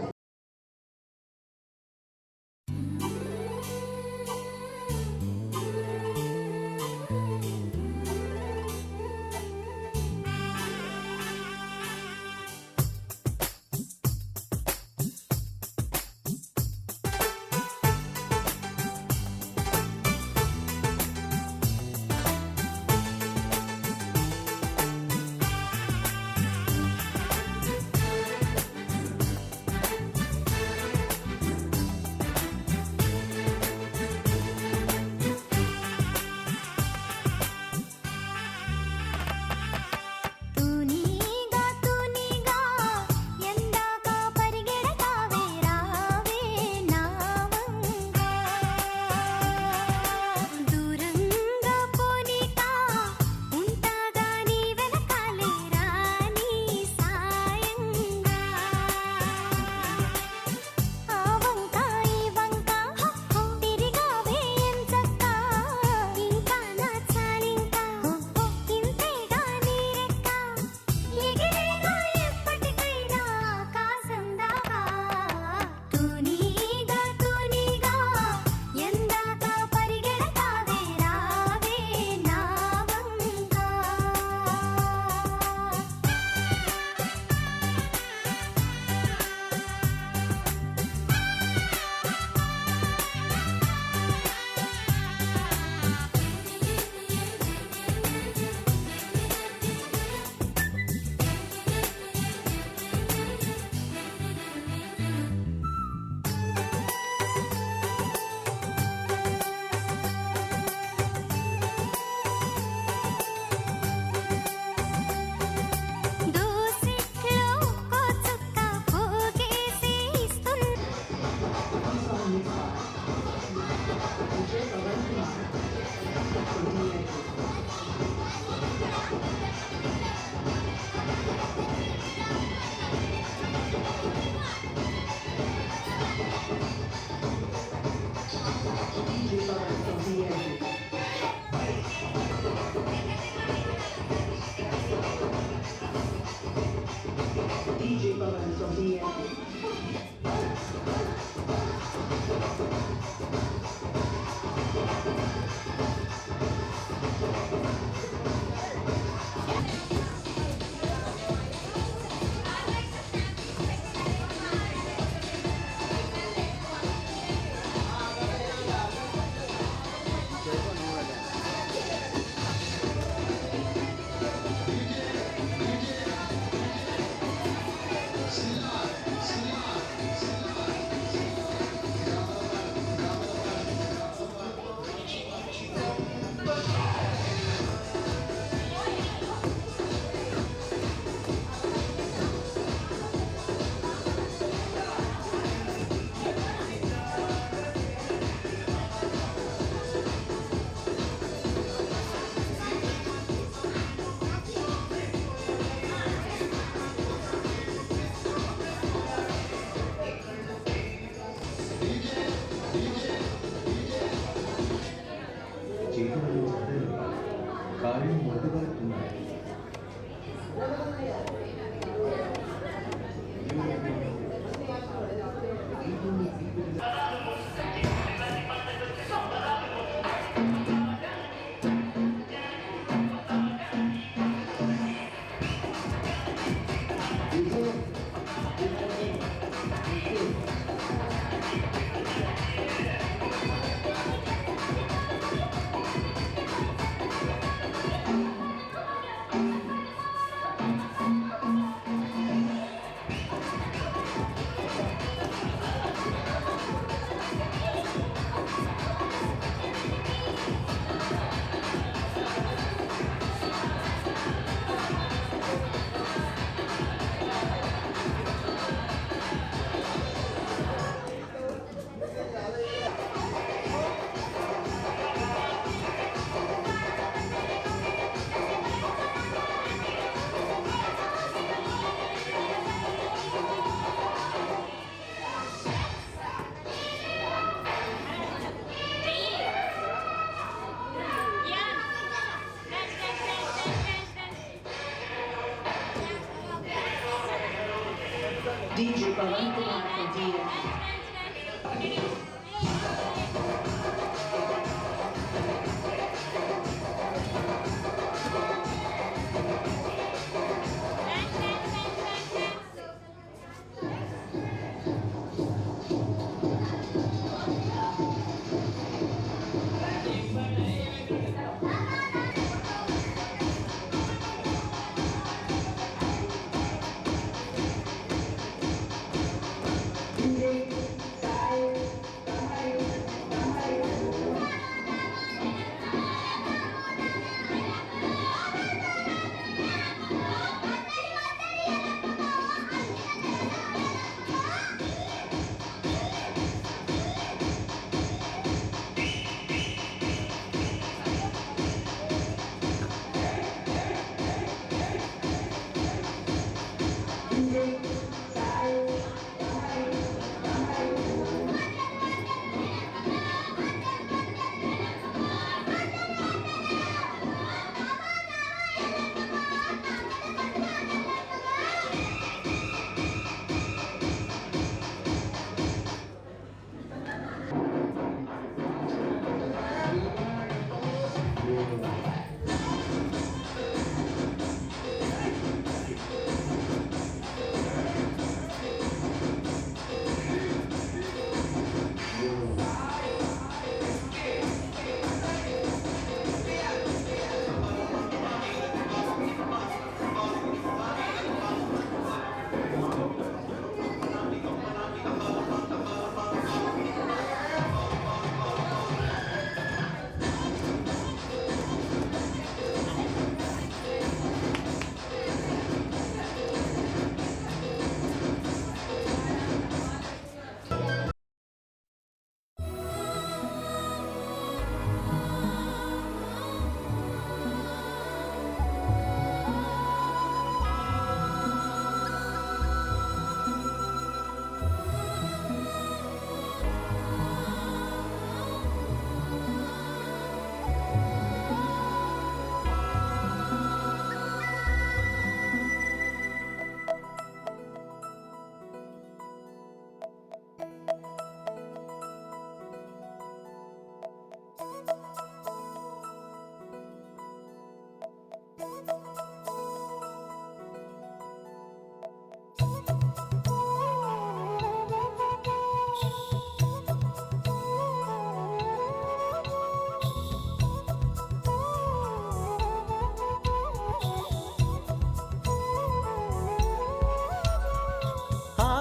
पवन कुमार फजीर।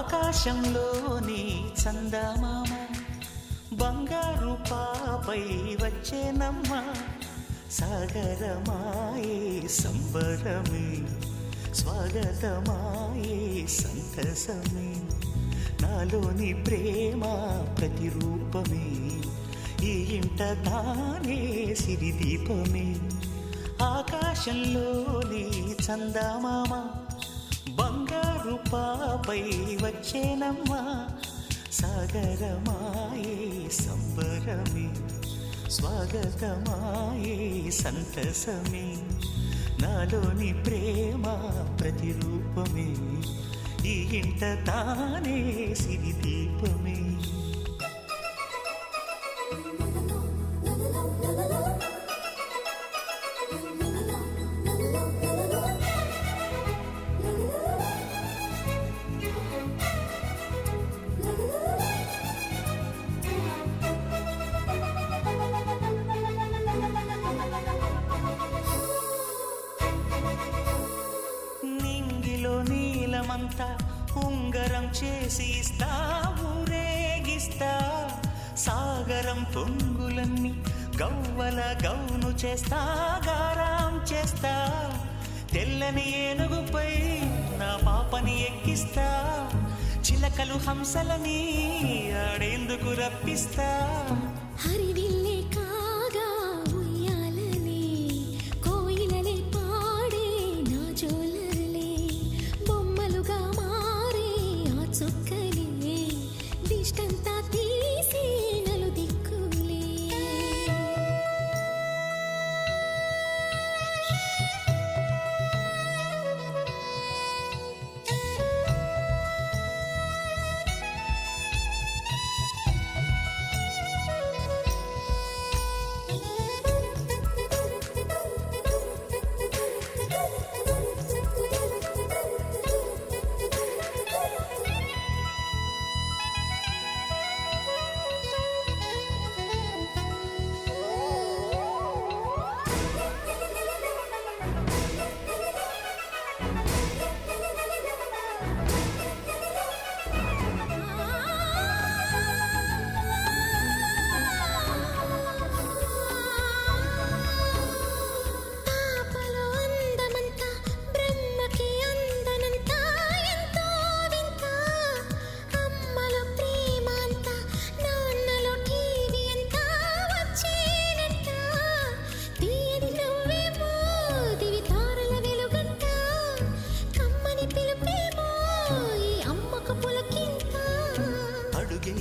ఆకాశంలోని చందమామ బంగారు పాపై వచ్చేనమ్మ సాగరమాయే సంబరమే స్వాగతమాయే సంతసమే నాలోని ప్రేమ ప్రతిరూపమే ఈ ఇంట తానే సిరిదీపమే ఆకాశంలోని చందమామ బంగారు పాపై వచ్చేనమ్మా సాగరమాయే సంబరమే స్వాగతమాయే సంతసమే నాలోని ప్రేమ ప్రతిరూపమే ఈ ఇంట తానే సిరిదీపమే నీలమంతా ఉంగరం చేసి ఇస్తా ఊరేగిస్తా సాగరం పొంగులన్నీ గవ్వల గౌను చేస్తా గారాం చేస్తా తెల్లని ఏనుగుపై నా పాపని ఎక్కిస్తా చిలకలు హంసలని ఆడేందుకు రప్పిస్తా హరివిల్లే కాగా ఉయ్యాలలే కోయిలలే పాడే నా జోలలే బొమ్మలుగా మారే ఆ చుక్కలే దిష్టంతా తీసి నలు దిక్కులే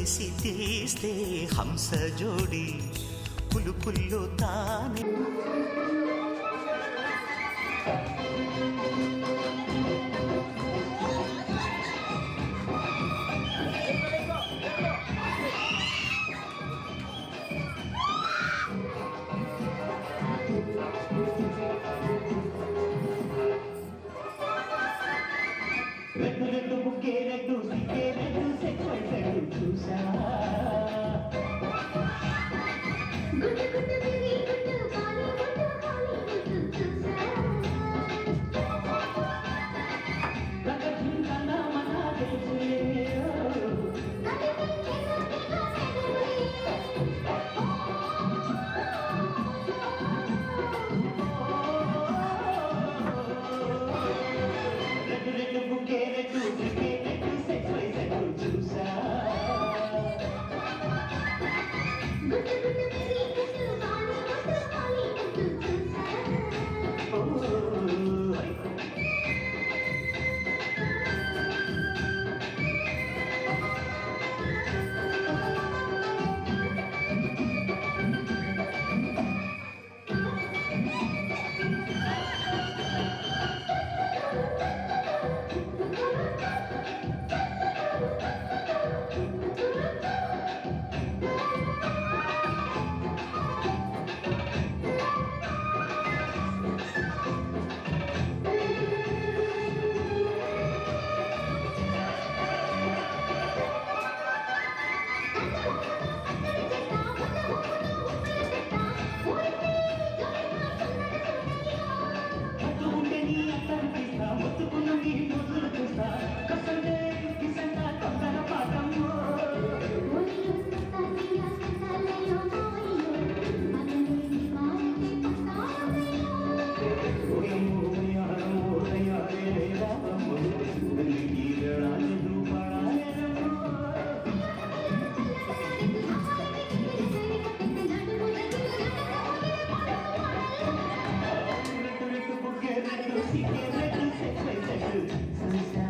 ఒడిసి తీస్తే హంస జోడి పులుపుల్లో తానే రెడ్డు రెడ్డు బుక్కే రెడ్డు సిక్కే రెడ్డు సెక్వెల్ రెడ్డు చూసా గుడ్డు గుడ్డు బిరి గుడ్డు కాలి గుడ్డు చూసా రకజింకన్నా మన దేశే రెడ్డు రెడ్డు బుక్కే రెడ్డు సిక్కే రెడ్డు సెక్వెల్ రెడ్డు చూసా గుడ్డు గుడ్డు బిరి గుడ్డు కాలి గుడ్డు చూసా ముద్దుకుంటే నీ అత్తను తీస్తా ముద్దుకున్న నీ ముద్దులు చూస్తా కసంటే కిసంగా తొందర పాటమ్మో ఓయమ్మో ఓయారమ్మో ఓయారే రామమ్మో నీకి వేళాలు దూపడాలేరమ్మో రెడ్డు రెడ్డు బుక్కే రెడ్డు సిక్కే రెడ్డు సెక్వెల్ రెడ్డు చూసా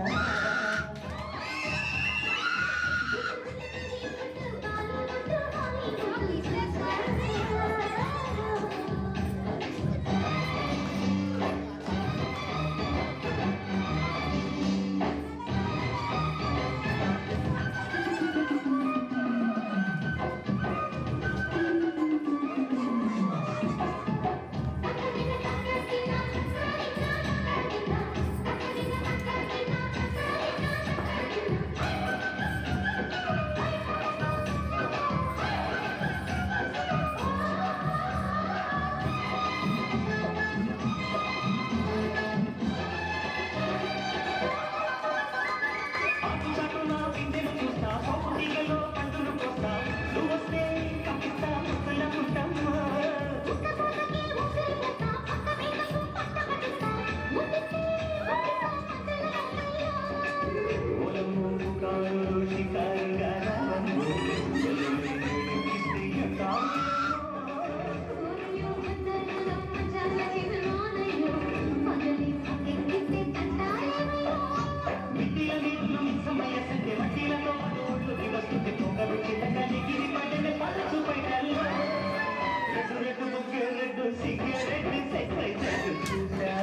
ఆకుచాటున విందెను చూస్తా సోపుటీగలో పండును కోస్తా నువ్వొస్తే కప్పిస్తా ముక్కలకుంటమ్మా ఓలమ్మో పుకారు షికారుగా రావమ్మో మిట్టిల నీళ్ళు సమయ సంఖ్య వడ్డీలతో ఒళ్ళుకి వస్తుంది పొగబెట్టి తగ్గలిగిరి పడిన పలచు పైటల్లో రెడ్డు రెడ్డు బుక్కే రెడ్డు సిగ్గే రెడ్డు సెక్వెల్ రెడ్డు చూసా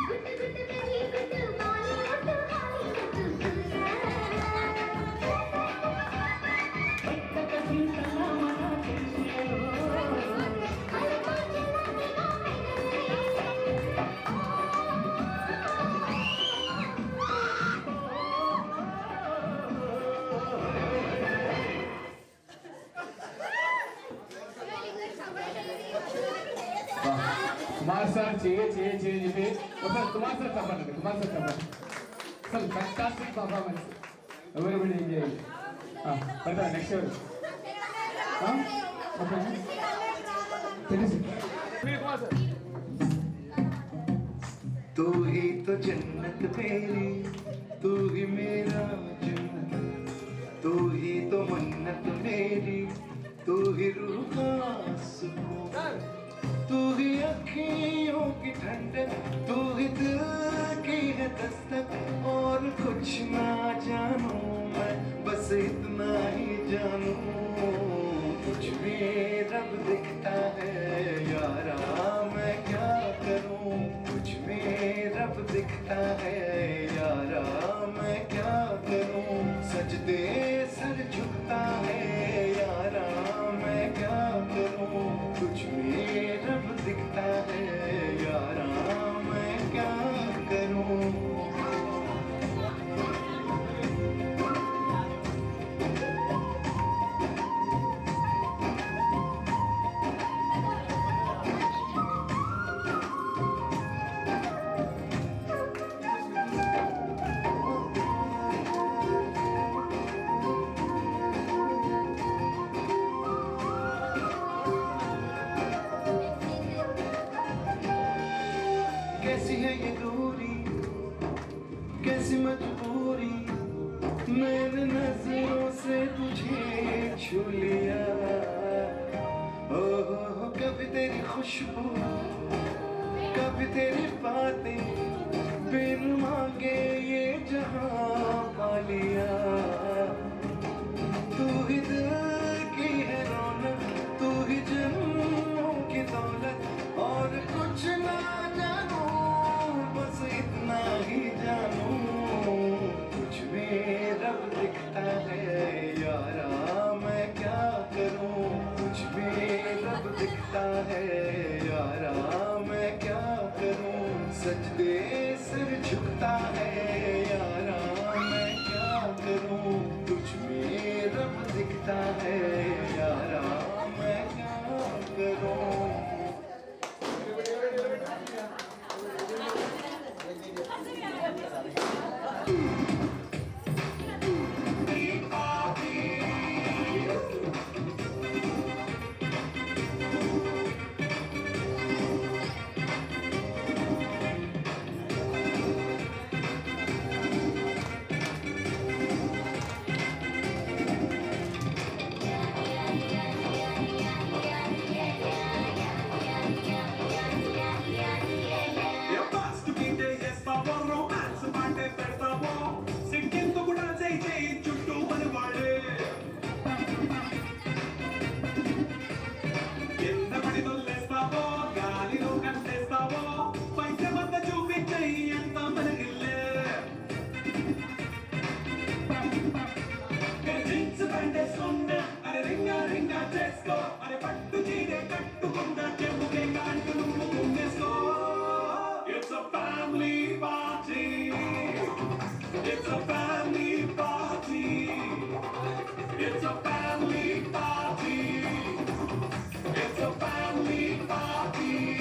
గుడ్డు గుడ్డు బిరి గుడ్డు కాలి గుడ్డు చూసా వైకకసింకన్నా మన దేశే కుమార్ సార్ చెప్పి ఒకసారి కుమార్ సార్ చెప్పండి అసలు ఫంటాస్టిక్ పర్ఫార్మెన్స్ ఎవరిబడి ఎంజాయ్ పెడతా నెక్స్ట్ ఎవరు ఓకే తెలుసు కుమార్ సార్ तू ही तो जन्नत मेरी, तू ही मेरा जन्नत, तू ही तो मन्नत मेरी, तू ही रूह का सुकून, तू ही अखियों की ठंडक, तू ही दिल की है दस्तक, और कुछ ना जानू मजबूरी मैंने नजरों से तुझे छू लिया ओह कभी तेरी खुशबू कभी तेरी बातें बिन मांगे ये जहां पा लिया तू ही दिल की है रौनक तू ही जन्मों की दौलत और कुछ ना जानू बस इतना ही जानू कुछ में रब दिखता है यारा मैं क्या करूं कुछ में रब दिखता है यारा मैं क्या करूं सजदे सिर झुकता है यारा मैं क्या करूं तुझ में रब दिखता है यारा मैं क्या करूं It's a family party. It's a family party. It's a family party. It's a family party.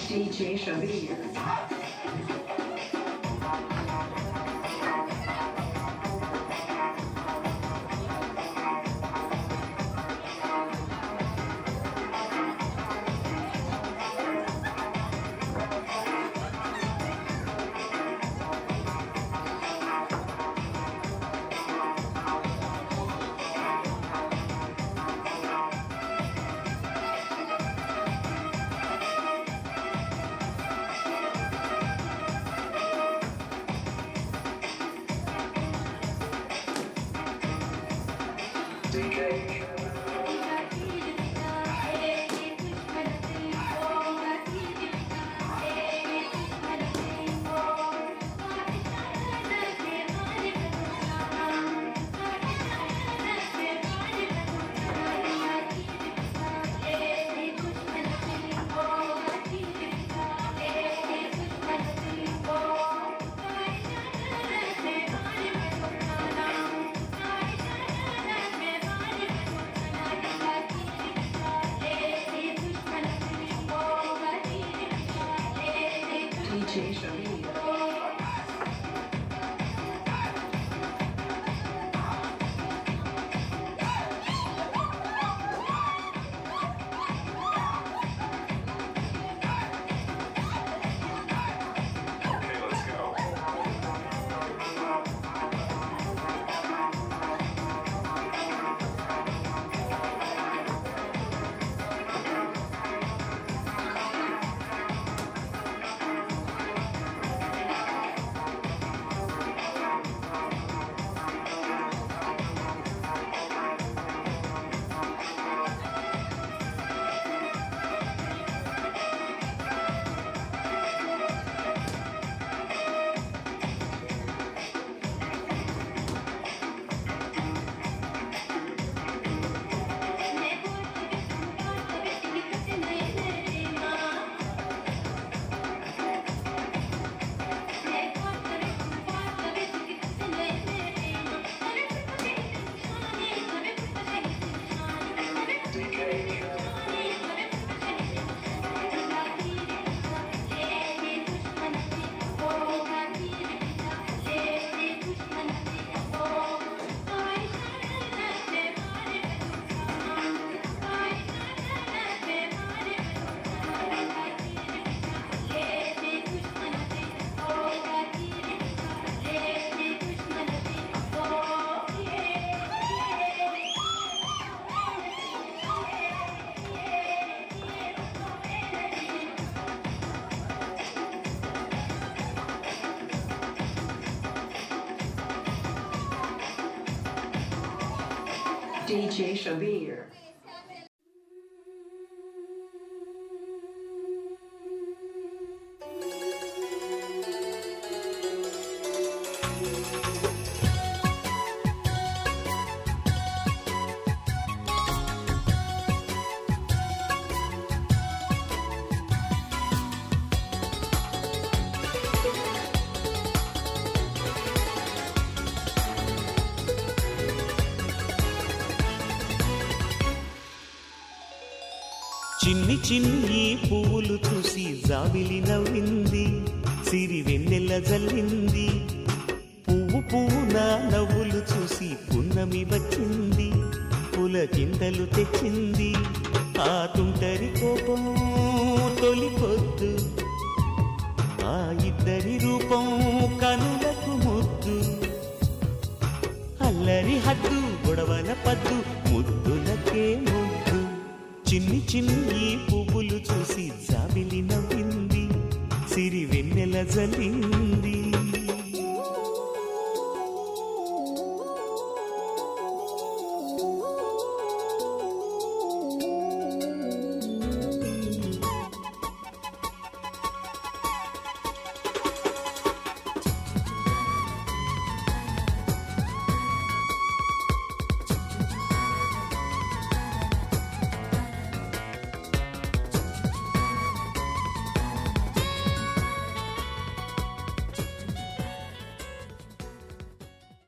DJ Shabir. DJ Shabir. DJ Shabir. చిన్ని చిన్ని పువ్వులు చూసి జాబిలి నవ్వింది, సిరి వెన్నెల జల్లింది. పువ్వు పువ్వున నవ్వులు చూసి పున్నమి వచ్చింది, పులకింతలు తెచ్చింది. ఆ తుంటరి కోపం తొలి పొద్దు, ఆ ఇద్దరి రూపం కనులకు ముద్దు. అల్లరి హద్దు గొడవల పద్దు, ముద్దులకే ముద్దు. చిన్ని చిన్ని పువ్వులు చూసి జాబిలి నవ్వింది, సిరి వెన్నెల జల్లింది.